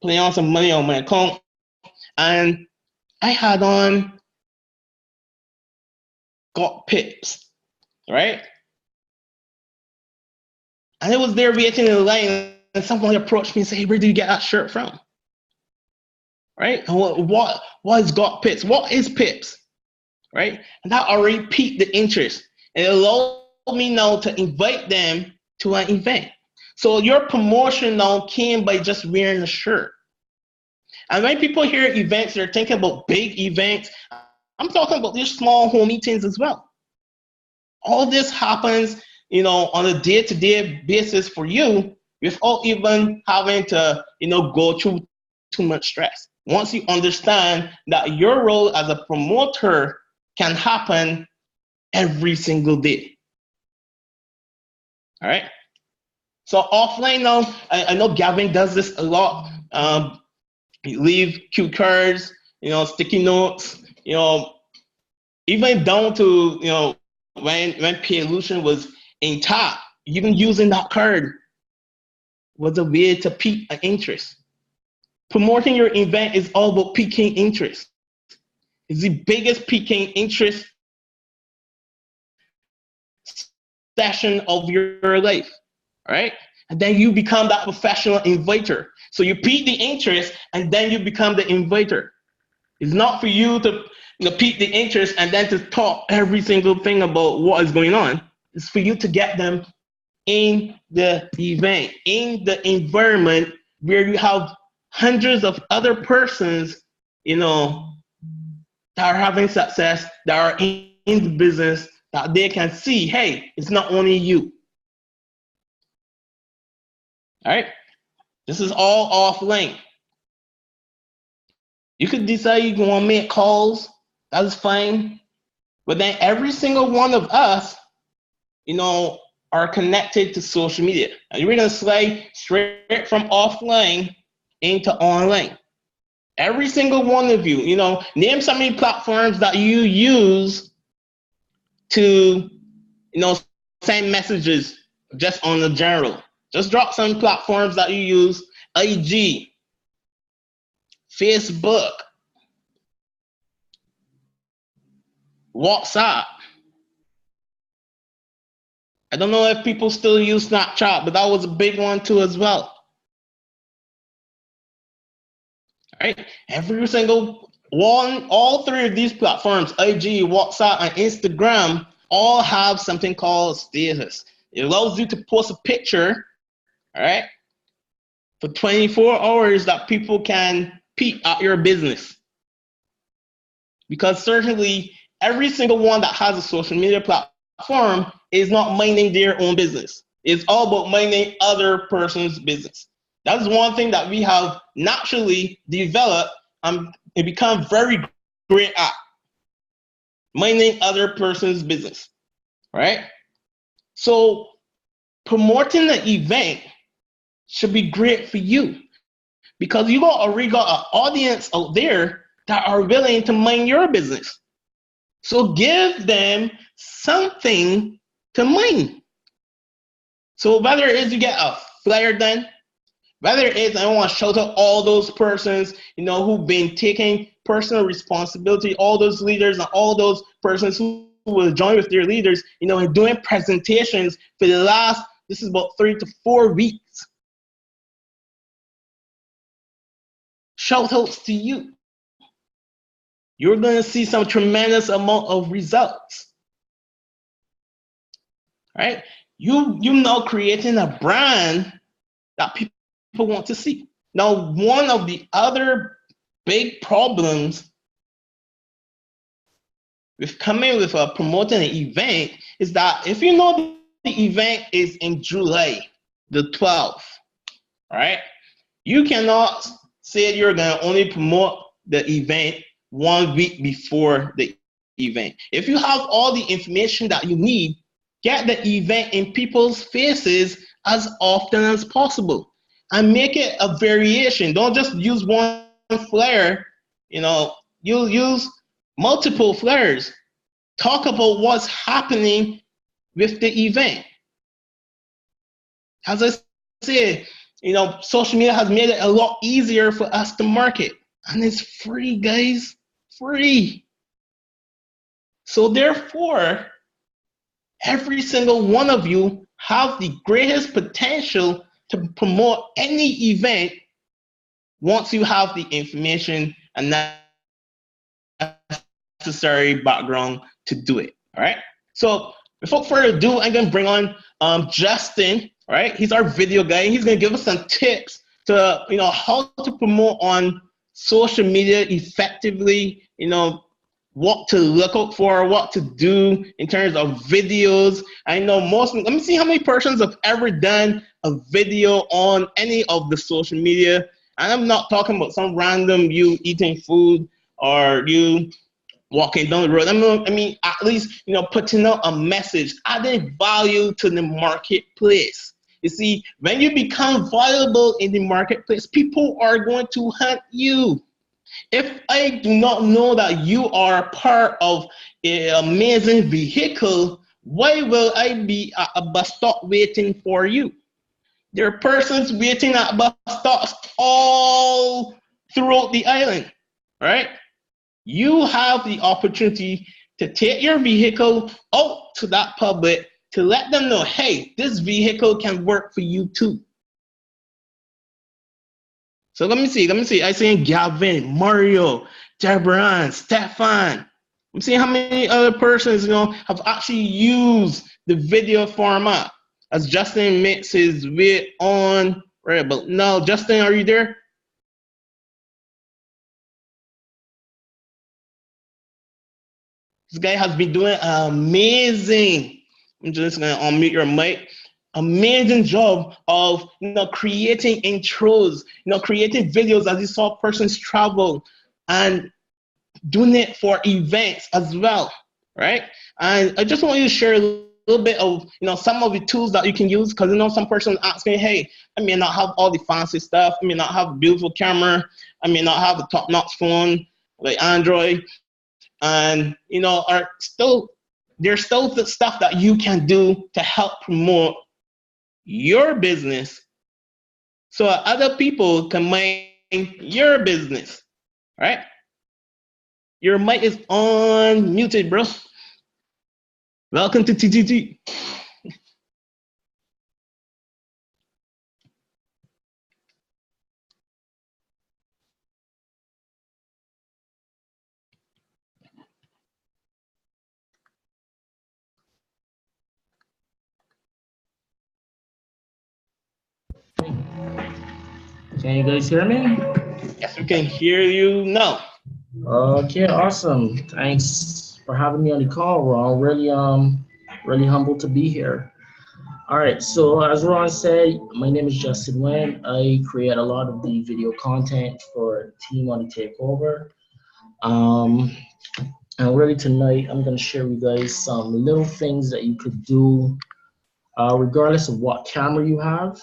putting on some money on my account, and I had on got pips, right? And I was there waiting in the line, and somebody approached me and said, "Hey, where do you get that shirt from?" Right? And what is got pips? What is pips? Right? And that already piqued the interest. And it allowed me now to invite them to an event. So your promotion now came by just wearing a shirt. And when people hear events, they're thinking about big events. I'm talking about these small home meetings as well. All this happens, on a day-to-day basis for you without even having to, go through too much stress. Once you understand that your role as a promoter can happen every single day. All right. So offline now, I know Gavin does this a lot. You leave cue cards, sticky notes, even down to when Payolution was intact, even using that card was a way to pique an interest. Promoting your event is all about piquing interest. It's the biggest piquing interest session of your life, right? And then you become that professional inviter. So you pique the interest, and then you become the inviter. It's not for you to pique the interest and then to talk every single thing about what is going on. It's for you to get them in the event, in the environment where you have hundreds of other persons, that are having success, that are in the business, that they can see, hey, it's not only you. All right? This is all offline. You could decide you want to make calls, that's fine. But then every single one of us, are connected to social media. And we're going to slide straight from offline into online. Every single one of you, name some of the platforms that you use to, send messages just on the general. Just drop some platforms that you use: IG, Facebook, WhatsApp. I don't know if people still use Snapchat, but that was a big one too as well. Right? Every single one, all three of these platforms, IG, WhatsApp, and Instagram, all have something called status. It allows you to post a picture, all right, for 24 hours that people can peek at your business. Because certainly every single one that has a social media platform is not minding their own business. It's all about minding other person's business. That's one thing that we have naturally developed and become very great at: minding other person's business, right? So promoting the event should be great for you because you already got an audience out there that are willing to mind your business. So give them something to mind. So whether it is you get a flyer done, whether it is I want to shout out all those persons, who've been taking personal responsibility, all those leaders and all those persons who will join with their leaders, and doing presentations for the last, this is about 3 to 4 weeks. Shout outs to you. You're going to see some tremendous amount of results. Right? You now creating a brand that people want to see. Now, one of the other big problems with coming with promoting an event is that if you know the event is in July the 12th, right? You cannot say you're gonna only promote the event 1 week before the event. If you have all the information that you need, get the event in people's faces as often as possible and make it a variation. Don't just use one flare, you'll use multiple flares. Talk about what's happening with the event. As I said, social media has made it a lot easier for us to market. And it's free, guys. Free. So therefore, every single one of you have the greatest potential to promote any event once you have the information and necessary background to do it. All right. So without further ado, I'm gonna bring on Justin. All right, he's our video guy. He's gonna give us some tips to how to promote on social media effectively. What to look out for, what to do in terms of videos. I know let me see how many persons have ever done a video on any of the social media. And I'm not talking about some random you eating food or you walking down the road. I mean, at least, putting out a message, adding value to the marketplace. You see, when you become valuable in the marketplace, people are going to hunt you. If I do not know that you are part of an amazing vehicle, why will I be at a bus stop waiting for you? There are persons waiting at bus stops all throughout the island, right? You have the opportunity to take your vehicle out to that public to let them know, hey, this vehicle can work for you too. So let me see. I see Gavin, Mario, Jabran, Stefan. I'm seeing how many other persons, have actually used the video format as Justin makes his way on right about now. Justin, are you there? This guy has been doing amazing. I'm just gonna unmute your mic. Amazing job of creating intros, creating videos as you saw persons travel and doing it for events as well, right? And I just want you to share a little bit of some of the tools that you can use because some person asking, hey, I may not have all the fancy stuff, I may not have a beautiful camera, I may not have a top-notch phone like Android, and are there's still the stuff that you can do to help promote your business so other people can mind your business, right? Your mic is on muted, bro. Welcome to TTT. Can you guys hear me? Yes, we can hear you now. Okay, awesome. Thanks for having me on the call, Ron. Really humbled to be here. All right, so as Ron said, my name is Justin Nguyen. I create a lot of the video content for Team on the Takeover. Um, and really tonight, I'm gonna share with you guys some little things that you could do, regardless of what camera you have,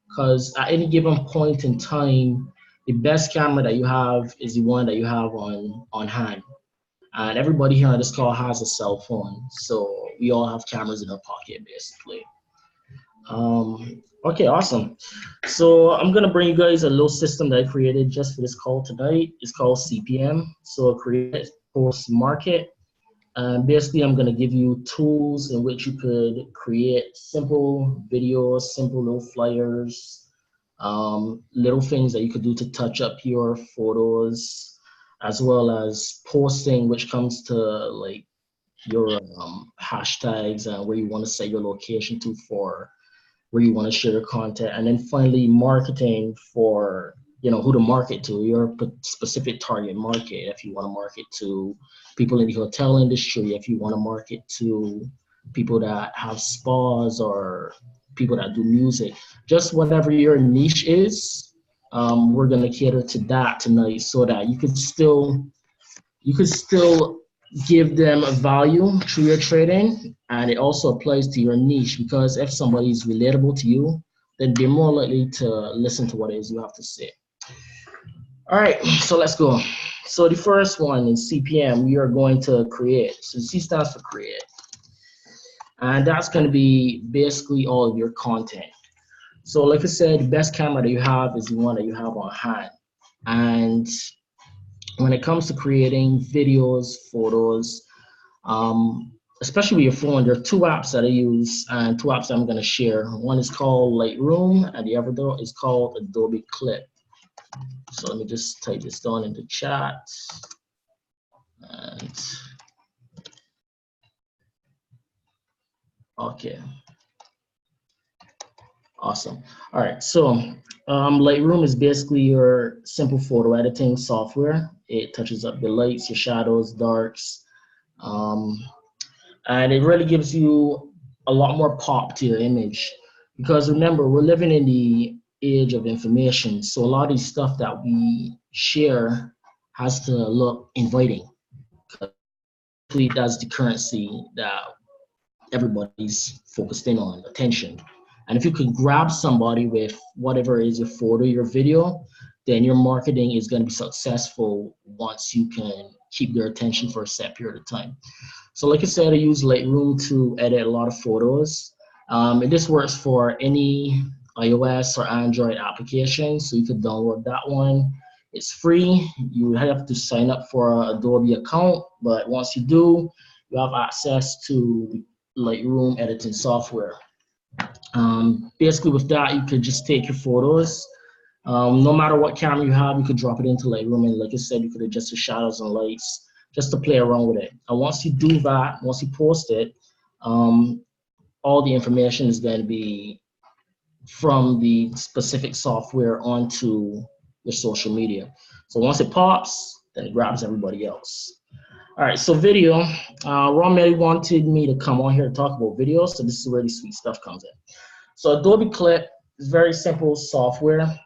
because at any given point in time, the best camera that you have is the one that you have on hand. And everybody here on this call has a cell phone, so we all have cameras in our pocket, basically. Okay, awesome. So I'm gonna bring you guys a little system that I created just for this call tonight. It's called CPM. So create, post, market. And basically, I'm gonna give you tools in which you could create simple videos, simple little flyers, little things that you could do to touch up your photos, as well as posting, which comes to like your hashtags and where you want to set your location to for where you want to share your content, and then finally marketing for who to market to, your specific target market. If you want to market to people in the hotel industry, if you want to market to people that have spas or people that do music, just whatever your niche is, we're going to cater to that tonight so that you could still give them a value through your trading, and it also applies to your niche, because if somebody is relatable to you, then they're more likely to listen to what it is you have to say. All right, so let's go. So the first one is CPM. We are going to create. So C stands for create, and that's going to be basically all of your content. So like I said, the best camera that you have is the one that you have on hand. And when it comes to creating videos, photos, especially with your phone, there are two apps that I use and two apps that I'm going to share. One is called Lightroom and the other is called Adobe Clip. So let me just type this down in the chat. And okay, awesome. All right, so Lightroom is basically your simple photo editing software. It touches up your lights, your shadows, darks, and it really gives you a lot more pop to your image. Because remember, we're living in the age of information, so a lot of the stuff that we share has to look inviting. That's the currency that everybody's focused in on, attention. And if you can grab somebody with whatever is your photo, your video, then your marketing is going to be successful once you can keep their attention for a set period of time. So like I said, I use Lightroom to edit a lot of photos. And this works for any iOS or Android application, so you could download that one. It's free. You have to sign up for an Adobe account, but once you do, you have access to Lightroom editing software. Basically with that, you could just take your photos. No matter what camera you have, you could drop it into Lightroom, and like I said, you could adjust the shadows and lights just to play around with it. And once you do that, once you post it, all the information is going to be from the specific software onto your social media. So once it pops, then it grabs everybody else. All right, so video. Romeli wanted me to come on here and talk about video, so this is where the sweet stuff comes in. So Adobe Clip is very simple software.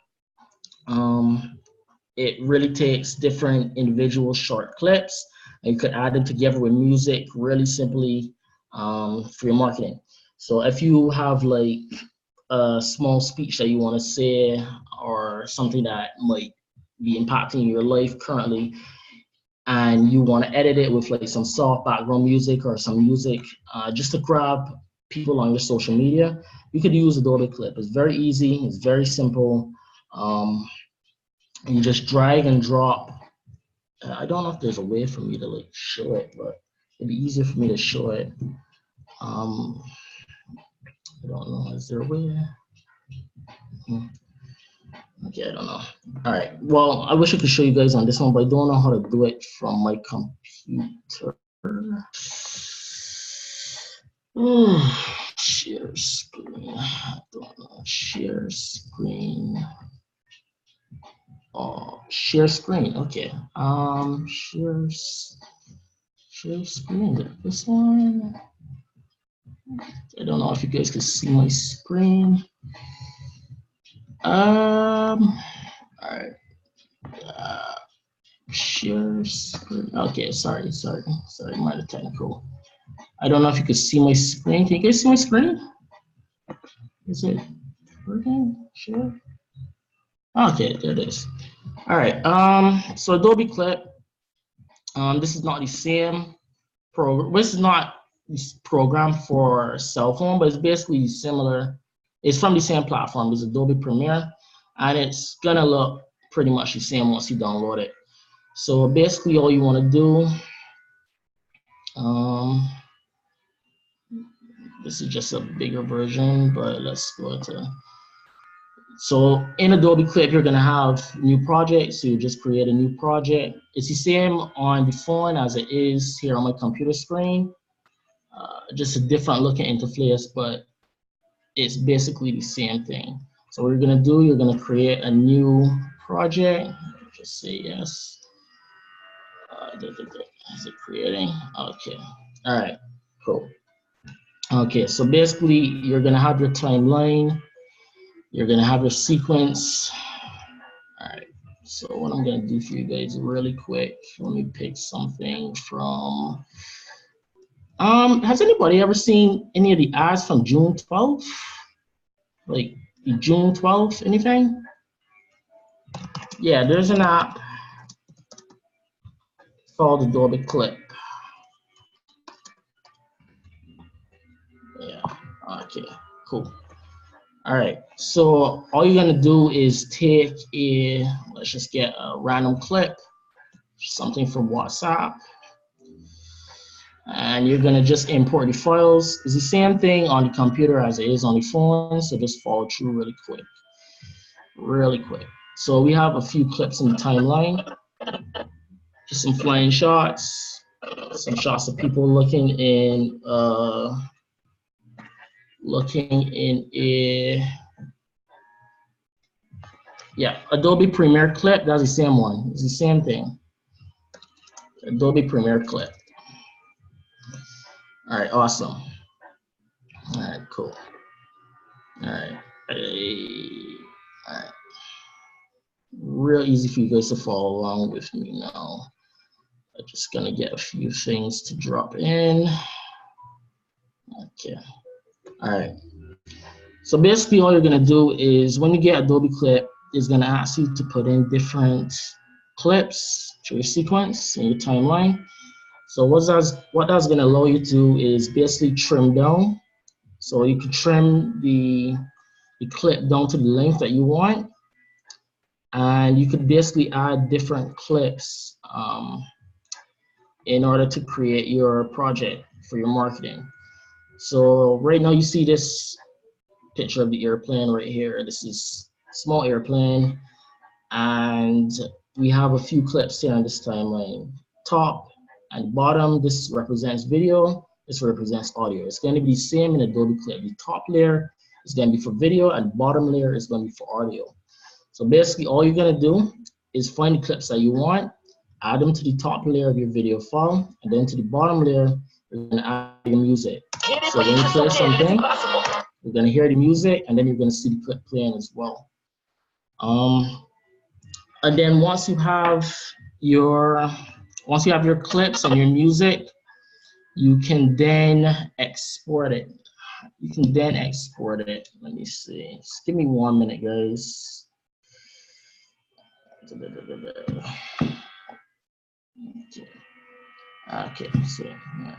It really takes different individual short clips, and you could add them together with music really simply for your marketing. So if you have like a small speech that you want to say or something that might be impacting your life currently, and you want to edit it with like some soft background music or some music just to grab people on your social media, you could use Adobe Clip. It's very easy, it's very simple. You just drag and drop. I don't know if there's a way for me to like show it, but it'd be easier for me to show it. I don't know, is there a way? Okay, I don't know. All right, well, I wish I could show you guys on this one, but I don't know how to do it from my computer. Share screen, I don't know, share screen. Oh, share screen, okay. Share screen, this one. I don't know if you guys can see my screen. All right. Share screen. Okay, sorry, minor technical. I don't know if you can see my screen. Can you guys see my screen? Is it working? Share. Okay, there it is. All right. So Adobe Clip. This is not the same program. This is not this program for cell phone, but it's basically similar. It's from the same platform as Adobe Premiere, and it's gonna look pretty much the same once you download it. So basically, all you want to do, this is just a bigger version, but let's go to. So in Adobe Clip, you're gonna have new projects. So you just create a new project. It's the same on the phone as it is here on my computer screen. Just a different looking interface, but it's basically the same thing. So what you're gonna do, you're gonna create a new project. Just say yes. Is it creating? Okay. All right. Cool. Okay. So basically, you're gonna have your timeline. You're gonna have your sequence. All right. So what I'm gonna do for you guys really quick. Let me pick something from. Has anybody ever seen any of the ads from June 12th? Like the June 12th, anything? Yeah, there's an app called Adobe Clip. Yeah, okay, cool. All right, so all you're gonna do is take a, let's just get a random clip, something from WhatsApp, and you're gonna just import the files. It's the same thing on the computer as it is on the phone, so just follow through really quick. Really quick. So we have a few clips in the timeline, just some flying shots, some shots of people looking in a, yeah, Adobe Premiere Clip. That's the same one. It's the same thing. Adobe Premiere Clip. All right, awesome. All right, cool. All right. All right. Real easy for you guys to follow along with me now. I'm just gonna get a few things to drop in. Okay. All right. So basically all you're gonna do is when you get Adobe Clip, it's gonna ask you to put in different clips to your sequence and your timeline. So what that's gonna allow you to do is basically trim down. So you can trim the clip down to the length that you want. And you could basically add different clips in order to create your project for your marketing. So right now you see this picture of the airplane right here. This is a small airplane, and we have a few clips here on this timeline. Top and bottom, this represents video, this represents audio. It's going to be the same in Adobe Clip. The top layer is going to be for video, and bottom layer is going to be for audio. So basically all you're going to do is find the clips that you want, add them to the top layer of your video file, and then to the bottom layer, you're going to add your music. So when you play something, you're going to hear the music, and then you're going to see the clip playing as well. And then once you have your clips and your music, you can then export it. You can then export it. Let me see. Just give me 1 minute, guys. Okay, so yeah.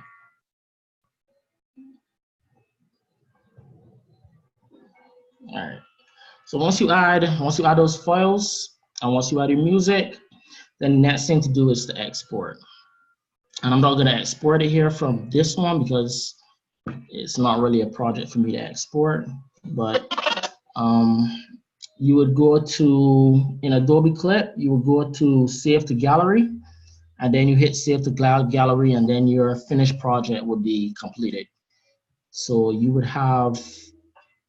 All right. So once you add those files and once you add your music, then the next thing to do is to export. And I'm not going to export it here from this one because it's not really a project for me to export. But you would go to, in Adobe Clip, you would go to Save to Gallery, and then you hit Save to Gallery, and then your finished project would be completed. So you would have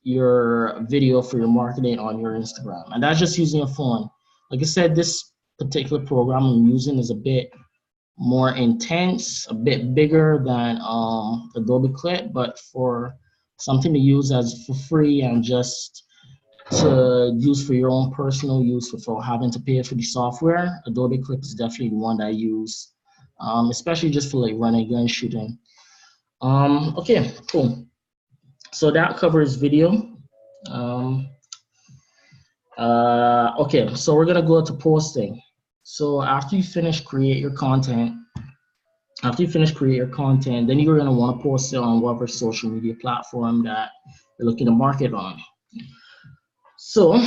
your video for your marketing on your Instagram, and that's just using your phone. Like I said, this particular program I'm using is a bit more intense, a bit bigger than Adobe Clip, but for something to use as for free and just to use for your own personal use without having to pay for the software, Adobe Clip is definitely the one that I use, especially just for like running gun shooting. Okay, cool. So that covers video. Okay, so we're gonna go to posting. So after you finish create your content, then you're gonna want to post it on whatever social media platform that you're looking to market on. So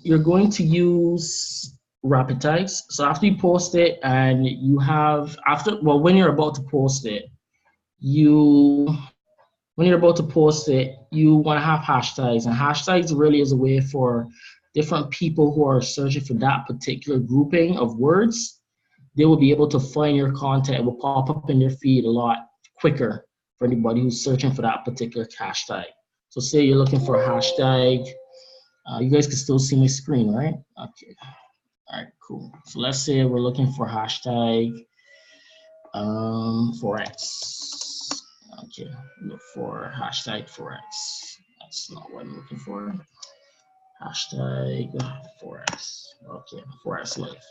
you're going to use rapid tags. So after you post it and you have, when you're about to post it, you want to have hashtags, and hashtags really is a way for different people who are searching for that particular grouping of words. They will be able to find your content. It will pop up in their feed a lot quicker for anybody who's searching for that particular hashtag. So say you're looking for a hashtag, you guys can still see my screen, right? Okay. All right, cool. So let's say we're looking for hashtag Forex. Okay, look for hashtag Forex. That's not what I'm looking for. Hashtag Forex. Okay, Forex Life.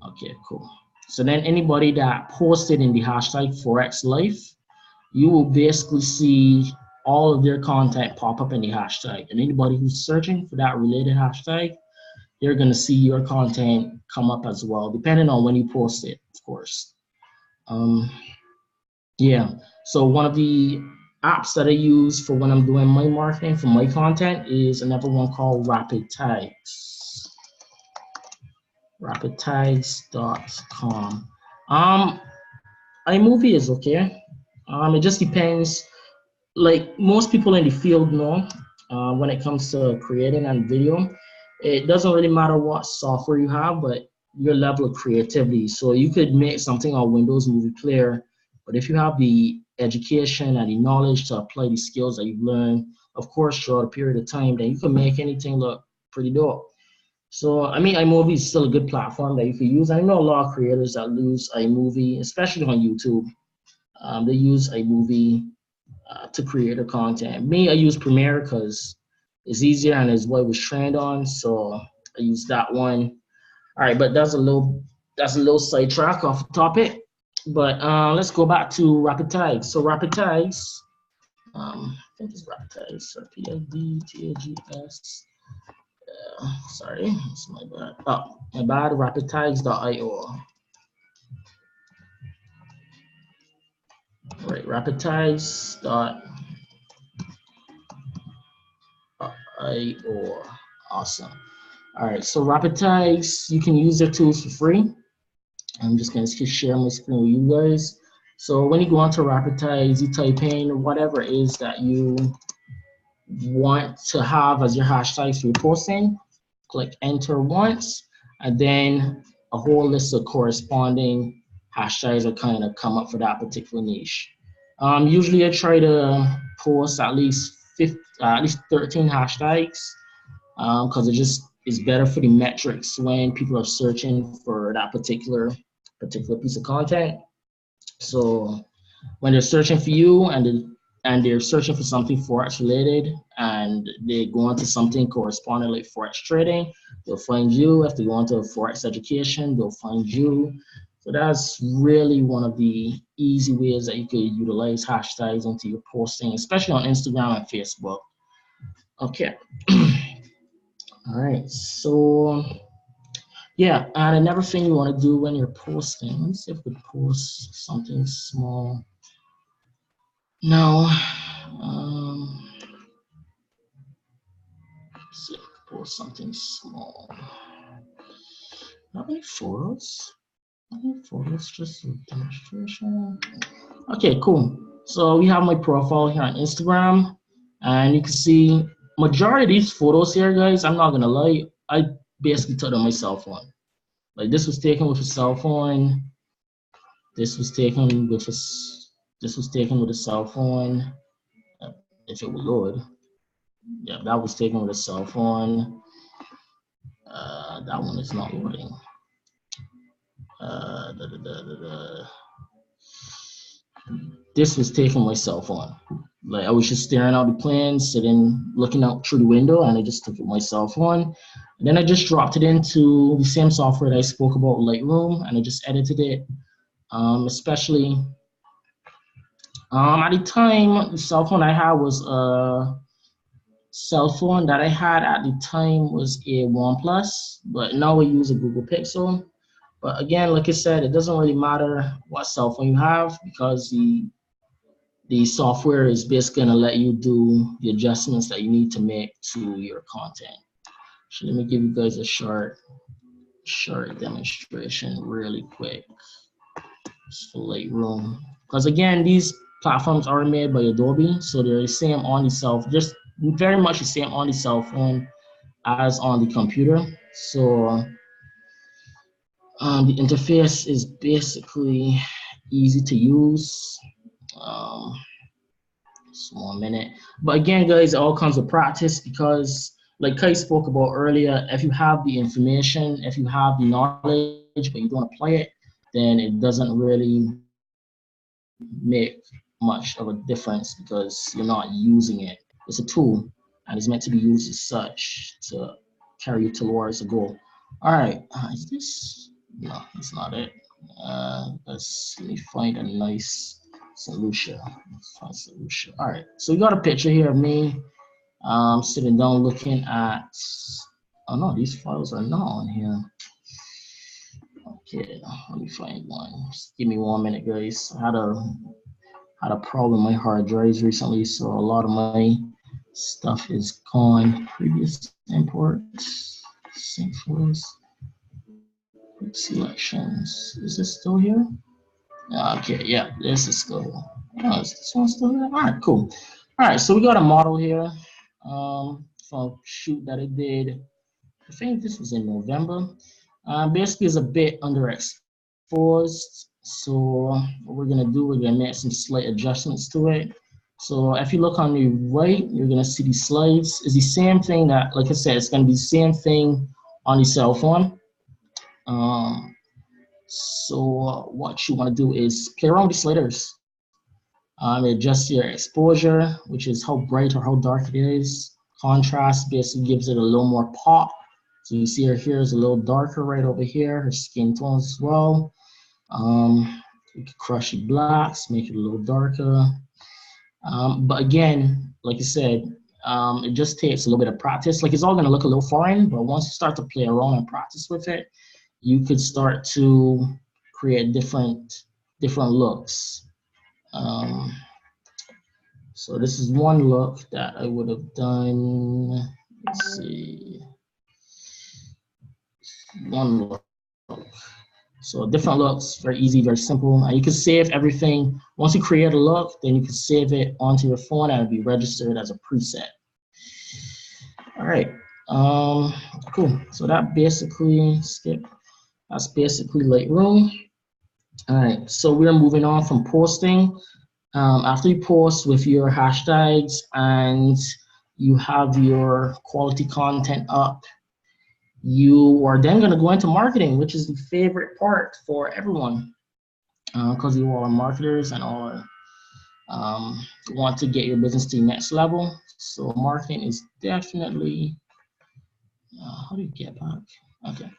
Okay, cool. So then anybody that posted in the hashtag Forex Life, you will basically see all of their content pop up in the hashtag. And anybody who's searching for that related hashtag, you're gonna see your content come up as well, depending on when you post it, of course. Um, yeah. So one of the apps that I use for when I'm doing my marketing for my content is another one called Rapid Tags. RapidTags.com. iMovie is okay. It just depends. Like most people in the field know, when it comes to creating and video, it doesn't really matter what software you have, but your level of creativity. So you could make something on Windows Movie Player, but if you have the education and the knowledge to apply the skills that you've learned, of course, throughout a period of time, then you can make anything look pretty dope. So, I mean, iMovie is still a good platform that you can use. I know a lot of creators that use iMovie, especially on YouTube. They use iMovie to create their content. Me, I use Premiere because it's easier and it's what it was trained on. So I use that one. All right, but that's a little sidetrack off the topic. But let's go back to Rapid Tags. So Rapid Tags, I think it's Rapid Tags, or PIDTAGS. Sorry, it's my bad. Oh, my bad. RapidTags.io. Right, RapidTags.io. Awesome. All right, so Rapid Tags, you can use their tools for free. I'm just gonna share my screen with you guys. So when you go onto Rapid Tags, you type in whatever it is that you want to have as your hashtags for your posting. Click enter once, and then a whole list of corresponding hashtags will kind of come up for that particular niche. Usually I try to post at least 13 hashtags, because it just is better for the metrics when people are searching for that particular piece of content. So when they're searching for you and they're searching for something forex related and they go into something corresponding like forex trading, they'll find you. If they go into forex education, they'll find you. So that's really one of the easy ways that you could utilize hashtags into your posting, especially on Instagram and Facebook. Okay. All right. So yeah, and another thing you want to do when you're posting, let me see if we could post something small. No. Let's see if we could post something small. Not many photos. Not many photos, just a demonstration. Okay, cool. So we have my profile here on Instagram, and you can see majority of these photos here, guys. I'm not gonna lie, I basically took on my cell phone. Like this was taken with a cell phone. This was taken with a cell phone. If it would load, yeah, that was taken with a cell phone. That one is not loading. This was taken with my cell phone. Like I was just staring out the plans, sitting, looking out through the window, and I just took it with my cell phone. And then I just dropped it into the same software that I spoke about, Lightroom, and I just edited it. Especially at the time, the cell phone I had was cell phone that I had at the time was a OnePlus, but now I use a Google Pixel. But again, like I said, it doesn't really matter what cell phone you have because the software is basically gonna let you do the adjustments that you need to make to your content. So let me give you guys a short demonstration really quick. Just for Lightroom. Because again, these platforms are made by Adobe, so they're the same on the just very much the same on the cell phone as on the computer. So the interface is basically easy to use. Just 1 minute. But again, guys, it all comes with practice because like Kai spoke about earlier, if you have the information, if you have the knowledge, but you don't apply it, then it doesn't really make much of a difference because you're not using it. It's a tool, and it's meant to be used as such to carry you towards a goal. All right, is this? No, it's not it. Let me find a nice solution. Let's find solution. All right, so we got a picture here of me sitting down looking at. Oh no, these files are not on here. Okay, let me find one. Just give me 1 minute, guys. I had a problem with my hard drives recently, so a lot of my stuff is gone. Previous imports, sync files, quick selections. Is this still here? Okay, yeah, this is still here. Oh, is this one still here? All right, cool. All right, so we got a model here from a shoot that I did. I think this was in November. Basically, it's a bit underexposed. So what we're gonna do, we're gonna make some slight adjustments to it. So if you look on the right, you're gonna see these slides. It's the same thing that, like I said, it's gonna be the same thing on the cell phone. Um, so what you wanna do is play around with the sliders. Adjust your exposure, which is how bright or how dark it is. Contrast basically gives it a little more pop. So you see her here is a little darker right over here, her skin tones as well. You can crush the blacks, make it a little darker. But again, like I said, it just takes a little bit of practice. Like it's all gonna look a little foreign, but once you start to play around and practice with it, you could start to create different looks. Um, so this is one look that I would have done. Let's see, one look. So different looks, very easy, very simple. And you can save everything. Once you create a look, then you can save it onto your phone and it'll be registered as a preset. All right, cool. So that basically, that's basically Lightroom. All right, so we're moving on from posting. After you post with your hashtags and you have your quality content up, you are then going to go into marketing, which is the favorite part for everyone because you all are marketers and all are, want to get your business to the next level. So marketing is definitely, how do you get back? Okay.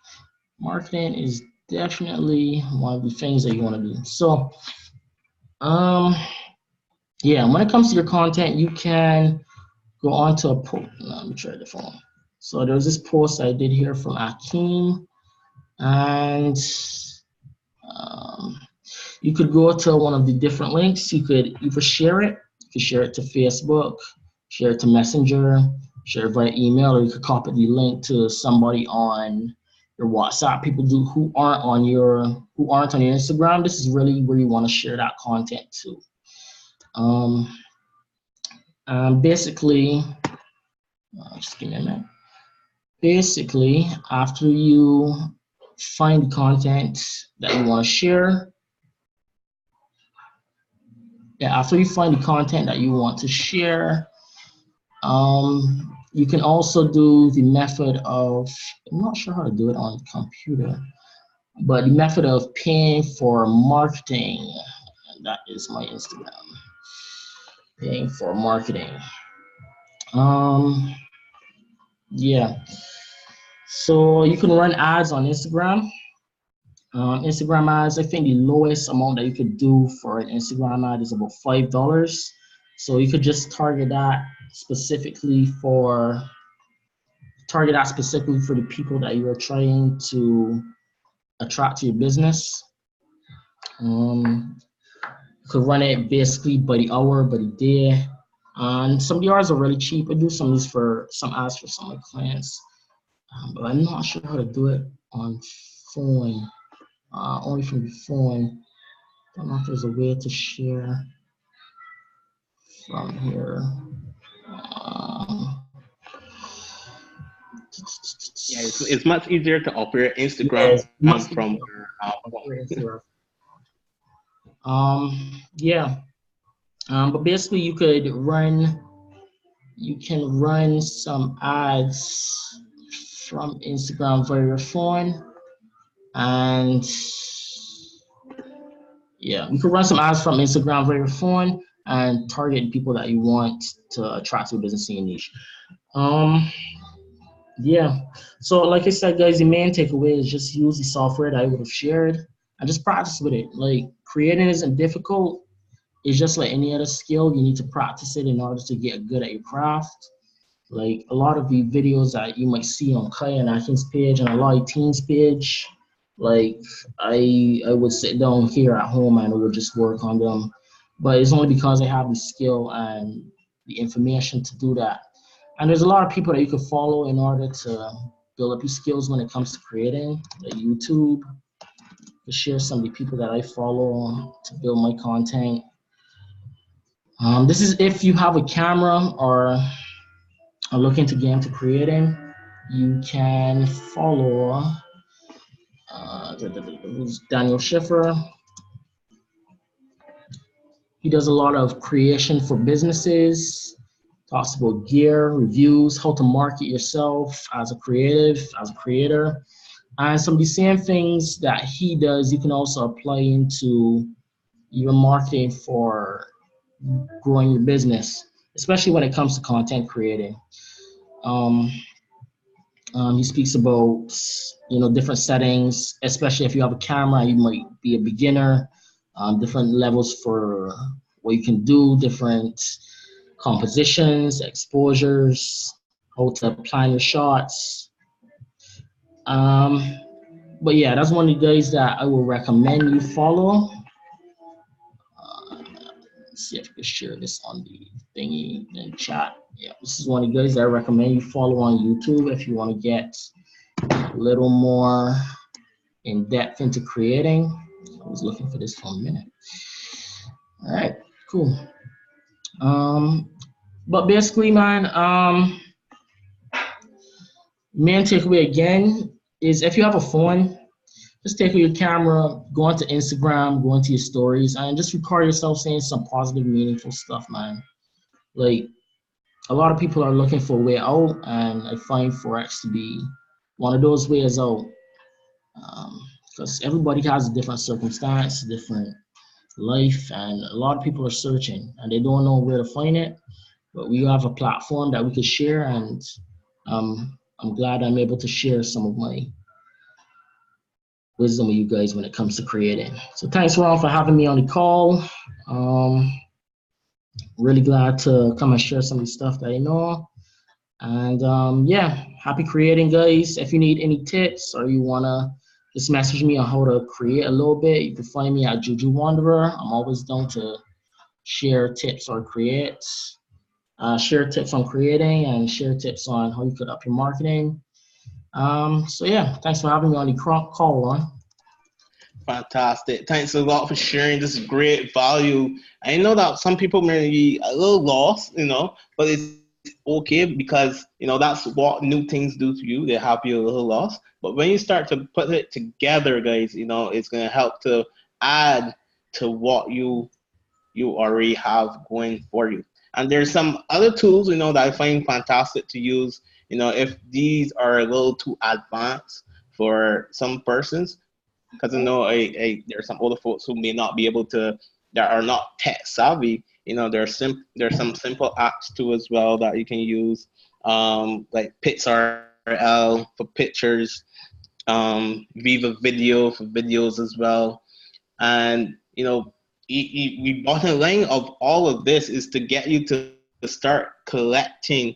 Marketing is definitely one of the things that you want to do. So, yeah, when it comes to your content, you can go on to a post. Let me try the phone. So there's this post I did here from Akeem, and um, you could go to one of the different links. You could either share it. You could share it to Facebook, share it to Messenger, share it via email, or you could copy the link to somebody on your WhatsApp. People who aren't on your Instagram. This is really where you want to share that content to. Basically, just give me a minute. Basically, after you find content that you want to share, after you find the content that you want to share, you can also do the method of, I'm not sure how to do it on the computer, but the method of paying for marketing. And that is my Instagram. Paying for marketing. Yeah. So you can run ads on Instagram. Instagram ads, I think the lowest amount that you could do for an Instagram ad is about $5. So you could just target that specifically for the people that you're trying to attract to your business. You could run it basically by the hour, by the day. And some of the hours are really cheap. I do some ads for some of my clients, but I'm not sure how to do it on phone. Only from the phone. I don't know if there's a way to share from here. Yeah, it's much easier to operate Instagram Yes, must from be your phone. yeah. But basically, you could run you can run some ads from Instagram via your phone, and yeah, you can run some ads from Instagram via your phone and target people that you want to attract to a business in your niche. Um, yeah. So like I said, guys, the main takeaway is just use the software that I would have shared and just practice with it. Like creating isn't difficult. It's just like any other skill. You need to practice it in order to get good at your craft. Like a lot of the videos that you might see on Kai and Atkins page and a lot of teens page, like I would sit down here at home and I would just work on them. But it's only because I have the skill and the information to do that. And there's a lot of people that you can follow in order to build up your skills when it comes to creating, like YouTube, to share some of the people that I follow to build my content. This is if you have a camera or are looking to get into creating, you can follow Daniel Schiffer. He does a lot of creation for businesses, talks about gear, reviews, how to market yourself as a creative, as a creator. And some of the same things that he does, you can also apply into your marketing for growing your business, especially when it comes to content creating. Um, he speaks about different settings, especially if you have a camera, you might be a beginner. Different levels for what you can do, different compositions, exposures, how to plan your shots. Um, but yeah, that's one of the guys that I will recommend you follow. Let's see if I can share this on the thingy in chat. Yeah, this is one of the guys that I recommend you follow on YouTube if you want to get a little more in depth into creating. I was looking for this for a minute. All right, cool. But basically, man, main takeaway again is if you have a phone, just take your camera, go onto Instagram, go into your stories, and just record yourself saying some positive, meaningful stuff, man. Like a lot of people are looking for a way out, and I find Forex to be one of those ways out. Because everybody has a different circumstance, different life, and a lot of people are searching and they don't know where to find it. But we have a platform that we can share, and I'm glad I'm able to share some of my wisdom with you guys when it comes to creating. So thanks, Ron, for having me on the call. Really glad to come and share some of the stuff that I know. And yeah, happy creating, guys. If you need any tips or you wanna just message me on how to create a little bit, you can find me at Juju Wanderer. I'm always down to share tips or share tips on creating and share tips on how you could up your marketing. So yeah, thanks for having me on the call, Ron. Fantastic. Thanks a lot for sharing this great value. I know that some people may be a little lost, but it's okay because, that's what new things do to you. They have you a little lost. But when you start to put it together, guys, it's going to help to add to what you already have going for you. And there's some other tools, that I find fantastic to use, if these are a little too advanced for some persons, because I know there's some older folks who may not be able to, that are not tech savvy. There's some simple apps too as well that you can use, like PixRL for pictures, Viva Video for videos as well. And the bottom line of all of this is to get you to start collecting,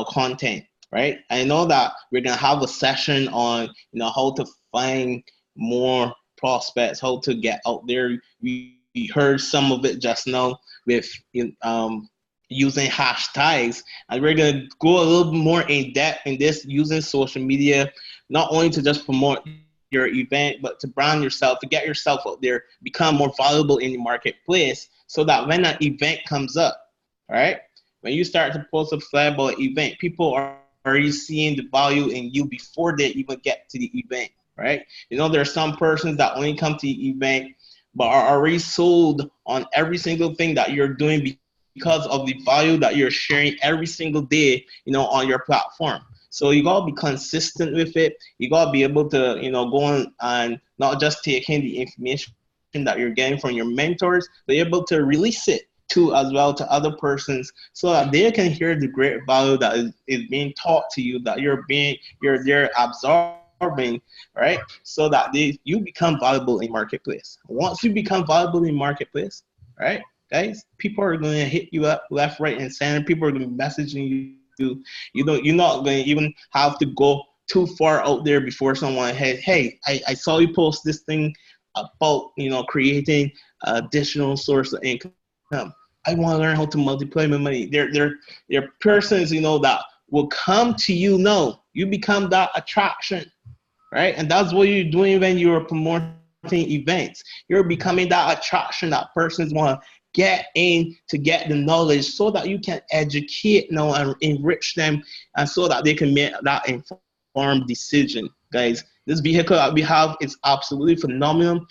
content, right? I know that we're gonna have a session on, how to find more prospects, how to get out there. We heard some of it just now with using hashtags, and we're gonna go a little more in depth in this, using social media, not only to just promote your event, but to brand yourself, to get yourself out there, become more valuable in the marketplace, so that when that event comes up, right? When you start to post a flyer about an event, people are already seeing the value in you before they even get to the event, right? There are some persons that only come to the event but are already sold on every single thing that you're doing because because of the value that you're sharing every single day, on your platform. So you gotta be consistent with it. You gotta be able to, go on and not just taking the information that you're getting from your mentors, but able to release it to as well to other persons so that they can hear the great value that is being taught to you, that you're there absorbing, right? So that you become valuable in marketplace. Once you become valuable in marketplace, right, guys, people are going to hit you up left, right, and center. People are going to be messaging you. You're not going to even have to go too far out there before someone, hey, I saw you post this thing about, creating additional source of income. I want to learn how to multiply my money. There are persons, that will come to you. No, you become that attraction, right? And that's what you're doing when you're promoting events. You're becoming that attraction that persons want to get in to get the knowledge so that you can educate and enrich them, and so that they can make that informed decision. Guys, this vehicle that we have is absolutely phenomenal.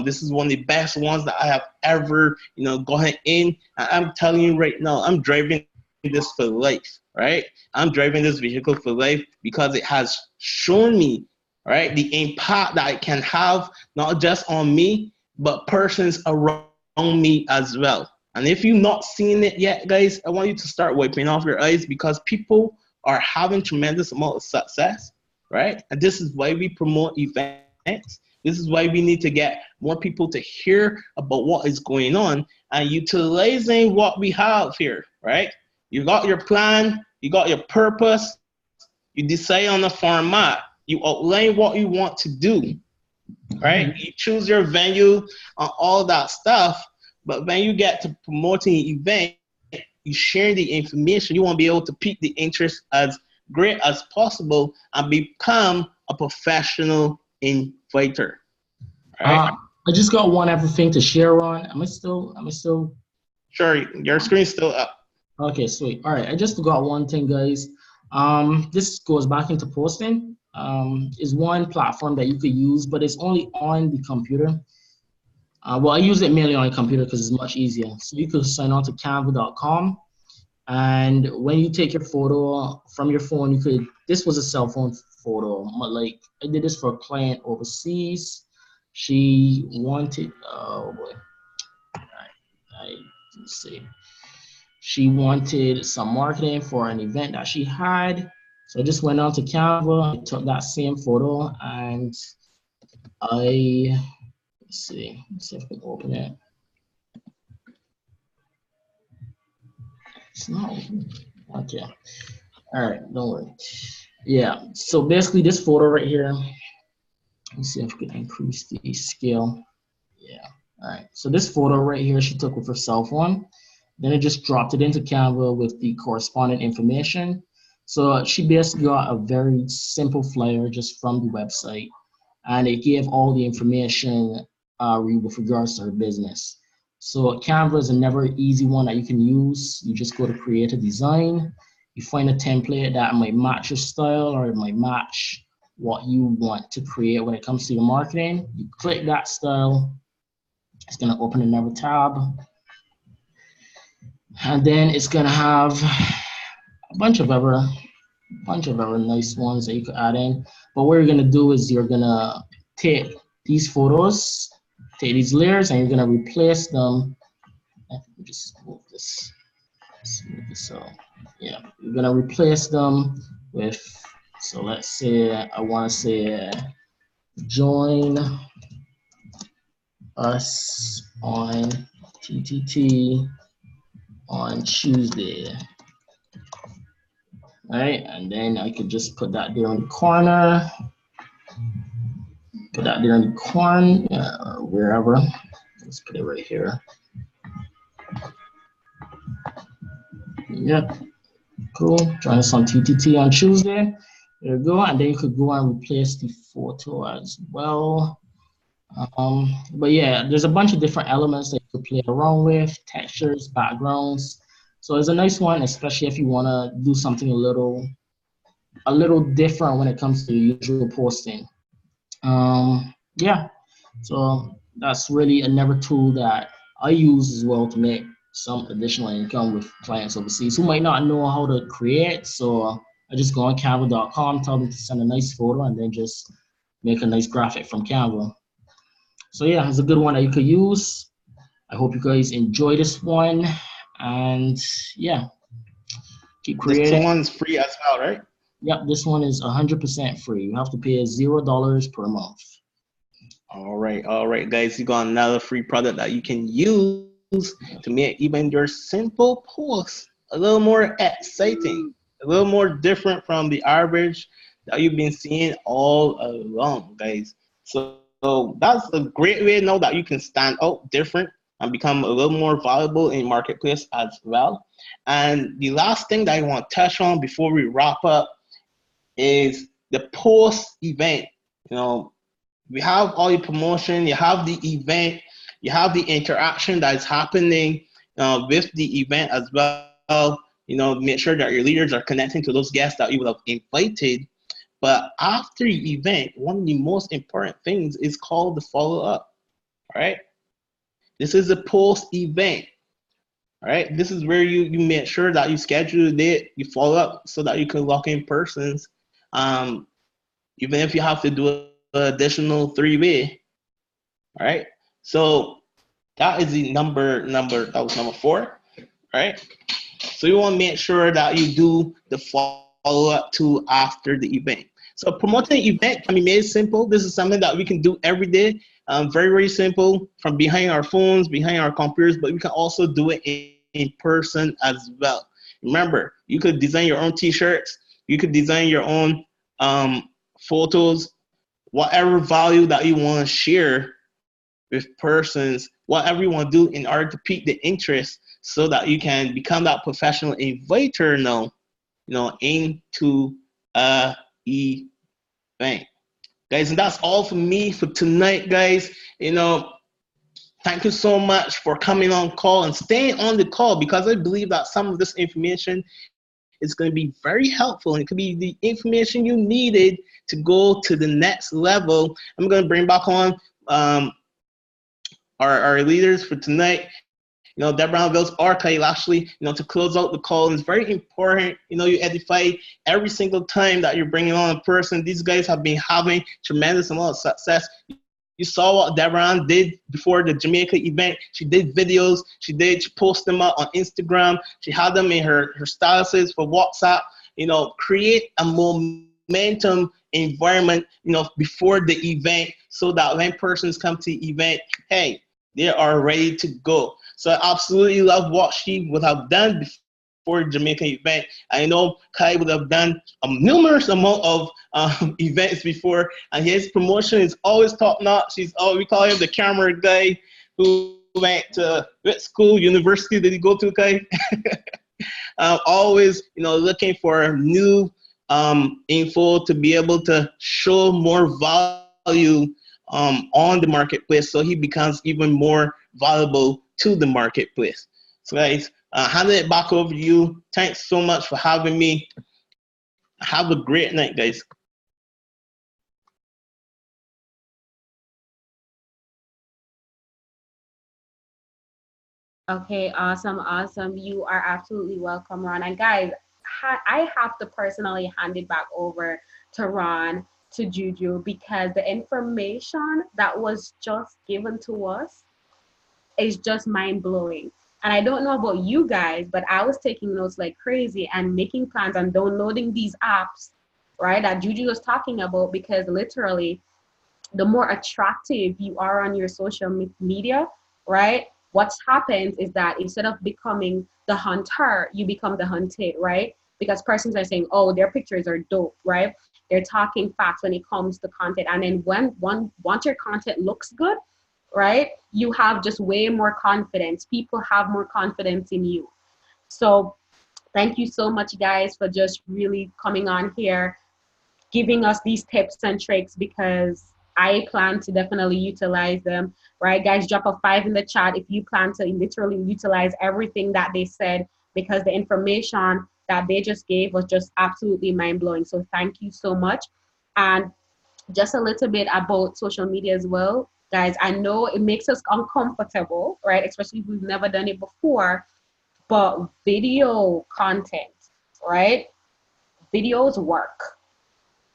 This is one of the best ones that I have ever gone in. I'm telling you right now, I'm driving this for life, right? I'm driving this vehicle for life because it has shown me, right, the impact that it can have, not just on me, but persons around me as well. And if you've not seen it yet, guys, I want you to start wiping off your eyes, because people are having tremendous amount of success, right? And this is why we promote events. This is why we need to get more people to hear about what is going on and utilizing what we have here, right? You got your plan, you got your purpose, you decide on a format, you outline what you want to do, right? You choose your venue and all that stuff. But when you get to promoting an event, you share the information, you want to be able to pique the interest as great as possible and become a professional inviter, right? I just got one other thing to share on. Am I still? Sure, your screen's still up. Okay, sweet. All right, I just got one thing, guys. This goes back into posting. Is one platform that you could use, but it's only on the computer. Well, I use it mainly on a computer because it's much easier. So you could sign on to canva.com, and when you take your photo from your phone, this was a cell phone photo, but like I did this for a client overseas. She wanted, oh boy, let's see. She wanted some marketing for an event that she had. So I just went on to Canva, I took that same photo, and I, let's see if I can open it. It's not open. Okay. All right, don't worry. Yeah, so basically this photo right here, let me see if we can increase the scale. Yeah, all right. So this photo right here, she took with her cell phone. Then I just dropped it into Canva with the corresponding information. So she basically got a very simple flyer just from the website, and it gave all the information with regards to her business. So Canva is a never easy one that you can use. You just go to create a design. You find a template that might match your style, or it might match what you want to create when it comes to your marketing. You click that style. It's gonna open another tab. And then it's gonna have a bunch of other nice ones that you could add in. But what you're gonna do is you're gonna take these photos, take these layers, and you're gonna replace them. Let me just move this. Let's move this out. Yeah, you're gonna replace them with. So let's say I want to say join us on TTT on Tuesday. All right, and then I could just put that there in the corner, put that there in the corner, or wherever. Let's put it right here. Yep, cool. Join us on TTT on Tuesday. There you go, and then you could go and replace the photo as well. But yeah, there's a bunch of different elements that you could play around with, textures, backgrounds. So it's a nice one, especially if you want to do something a little different when it comes to usual posting. Yeah, so that's really another tool that I use as well to make some additional income with clients overseas who might not know how to create. So I just go on Canva.com, tell them to send a nice photo, and then just make a nice graphic from Canva. So yeah, it's a good one that you could use. I hope you guys enjoy this one, and yeah, keep This creating. one's free as well, right? Yep, this one is 100% free. You have to pay $0 per month. All right, guys. You got another free product that you can use to make even your simple posts a little more exciting, a little more different from the average that you've been seeing all along, guys. So that's a great way now that you can stand out different and become a little more valuable in marketplace as well. And the last thing that I want to touch on before we wrap up is the post event. You know, we have all your promotion, you have the event, you have the interaction that is happening with the event as well. Make sure that your leaders are connecting to those guests that you would have invited. But after the event, one of the most important things is called the follow up. All right. This is a post event. All right. This is where you make sure that you schedule a date, you follow up so that you can lock in persons. Um, Even if you have to do an additional 3-way. All right. So that is the that was number 4. Right. So you want to make sure that you do the follow up to after the event. So promoting an event can be made simple. This is something that we can do every day. Very, very simple from behind our phones, behind our computers, but we can also do it in person as well. Remember, you could design your own t-shirts. You could design your own photos, whatever value that you want to share with persons, whatever you want to do in order to pique the interest so that you can become that professional inviter now, into a event. Guys, and that's all for me for tonight, guys. Thank you so much for coming on call and staying on the call, because I believe that some of this information is going to be very helpful, and it could be the information you needed to go to the next level. I'm going to bring back on our leaders for tonight. Deborah Vils or Kyle Lashley, to close out the call. And it's very important, you edify every single time that you're bringing on a person. These guys have been having tremendous amount of success. You saw what Deborah did before the Jamaica event. She did videos. She post them up on Instagram. She had them in her statuses for WhatsApp. Create a momentum environment, before the event, so that when persons come to the event, hey, they are ready to go. So I absolutely love what she would have done before the Jamaica event. I know Kai would have done a numerous amount of events before, and his promotion is always top notch. We call him the camera guy who went to what school, university did he go to, Kai? Always, looking for new info to be able to show more value on the marketplace, so he becomes even more valuable to the marketplace. So guys, handing it back over to you. Thanks so much for having me. Have a great night, guys. Okay, awesome, awesome. You are absolutely welcome, Ron. And guys, I have to personally hand it back over to Ron, to Juju, because the information that was just given to us is just mind blowing. And I don't know about you guys, but I was taking notes like crazy and making plans and downloading these apps, right, that Juju was talking about, because literally the more attractive you are on your social media, right? What happens is that instead of becoming the hunter, you become the hunted, right? Because persons are saying, oh, their pictures are dope, right? They're talking facts when it comes to content. And then once your content looks good, right, you have just way more confidence. People have more confidence in you. So thank you so much, guys, for just really coming on here, giving us these tips and tricks, because I plan to definitely utilize them. Right, guys, drop a 5 in the chat if you plan to literally utilize everything that they said, because the information that they just gave was just absolutely mind-blowing. So thank you so much. And just a little bit about social media as well, guys, I know it makes us uncomfortable, right? Especially if we've never done it before, but video content, right? Videos work.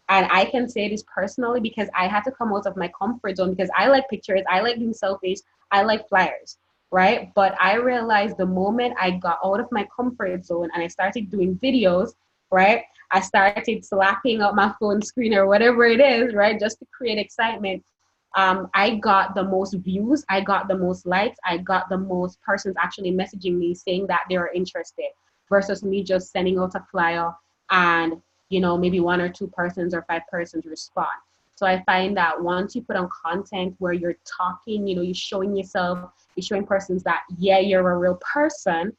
And I can say this personally because I had to come out of my comfort zone because I like pictures, I like doing selfies, I like flyers, right? But I realized the moment I got out of my comfort zone and I started doing videos, right? I started slapping up my phone screen or whatever it is, right? Just to create excitement. I got the most views, I got the most likes, I got the most persons actually messaging me saying that they are interested versus me just sending out a flyer and maybe one or two persons or five persons respond. So I find that once you put on content where you're talking, you're showing yourself, you're showing persons that, yeah, you're a real person,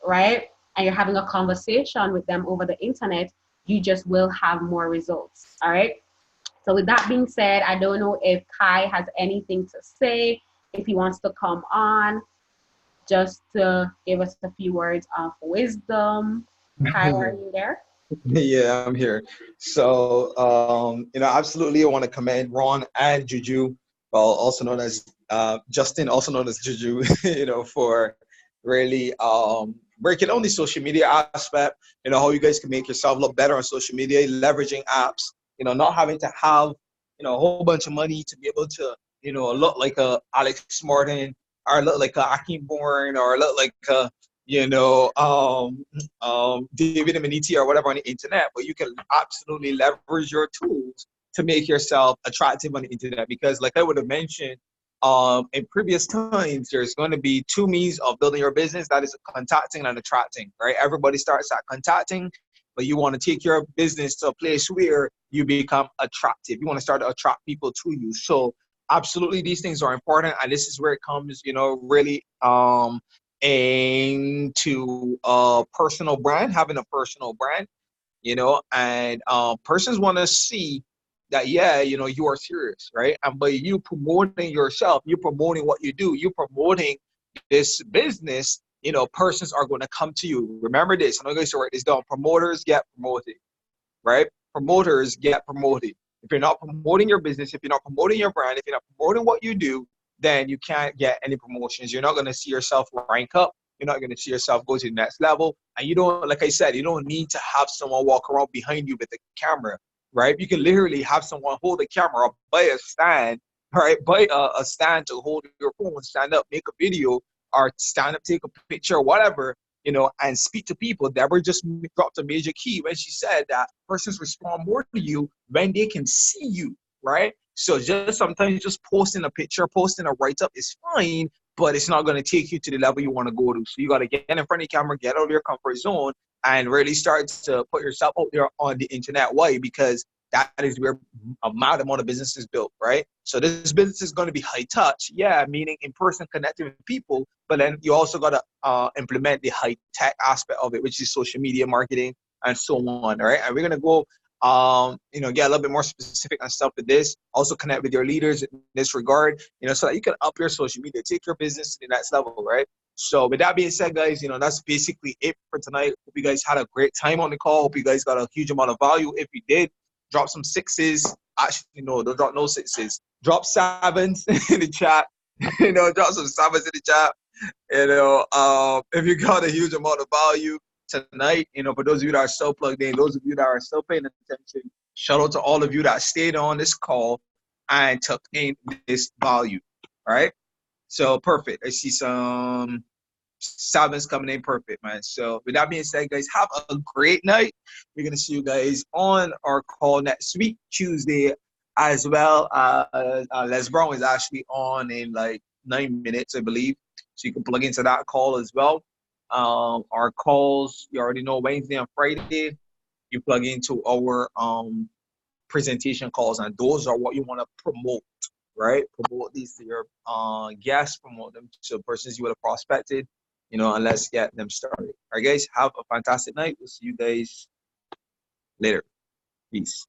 right? And you're having a conversation with them over the internet, you just will have more results. All right. So with that being said, I don't know if Kai has anything to say, if he wants to come on, just to give us a few words of wisdom. Kai, are you there? Yeah, I'm here. So, absolutely, I want to commend Ron and Juju, well, also known as Justin, also known as Juju, for really breaking on the social media aspect. How you guys can make yourself look better on social media, leveraging apps. Not having to have a whole bunch of money to be able to look like a Alex Martin or look like a Akeem Bourne or look like a David Ameniti or whatever on the internet, but you can absolutely leverage your tools to make yourself attractive on the internet. Because, like I would have mentioned, in previous times, there's going to be two means of building your business. That is contacting and attracting, right? Everybody starts at contacting, but you want to take your business to a place where you become attractive. You want to start to attract people to you. So absolutely, these things are important, and this is where it comes, really into a personal brand, having a personal brand, and persons want to see that, yeah, you are serious, right? And by you promoting yourself, you promoting what you do, you promoting this business, persons are going to come to you. Remember this, I'm going to write this down. Promoters get promoted, right? Promoters get promoted. If you're not promoting your business, if you're not promoting your brand, if you're not promoting what you do, then you can't get any promotions. You're not going to see yourself rank up. You're not going to see yourself go to the next level. And you don't, like I said, you don't need to have someone walk around behind you with a camera, right? You can literally have someone hold the camera up by a stand, right? By a stand to hold your phone, stand up, make a video, or stand up, take a picture, whatever, and speak to people. Deborah just dropped a major key when she said that persons respond more to you when they can see you, right? So just sometimes just posting a picture, posting a write-up is fine, but it's not going to take you to the level you want to go to. So you got to get in front of the camera, get out of your comfort zone, and really start to put yourself out there on the internet. Why? Because that is where a mad amount of business is built, right? So this business is going to be high touch, yeah, meaning in person connecting with people, but then you also got to implement the high tech aspect of it, which is social media marketing and so on, right? And we're going to go get a little bit more specific on stuff with this. Also connect with your leaders in this regard, so that you can up your social media, take your business to the next level, right? So with that being said, guys, that's basically it for tonight. Hope you guys had a great time on the call. Hope you guys got a huge amount of value. If you did, drop some sixes. Actually, no, don't drop no sixes. Drop sevens in the chat. Drop some sevens in the chat. If you got a huge amount of value tonight, for those of you that are still plugged in, those of you that are still paying attention, shout out to all of you that stayed on this call and took in this value. All right. So perfect. I see some sevens coming in. Perfect, man. So with that being said, guys, have a great night. We're gonna see you guys on our call next week, Tuesday, as well. Les Brown is actually on in like 9 minutes, I believe. So you can plug into that call as well. Our calls, you already know, Wednesday and Friday, you plug into our presentation calls, and those are what you want to promote, right? Promote these to your guests, promote them to persons you would have prospected, and let's get them started. All right, guys, have a fantastic night. We'll see you guys later. Peace.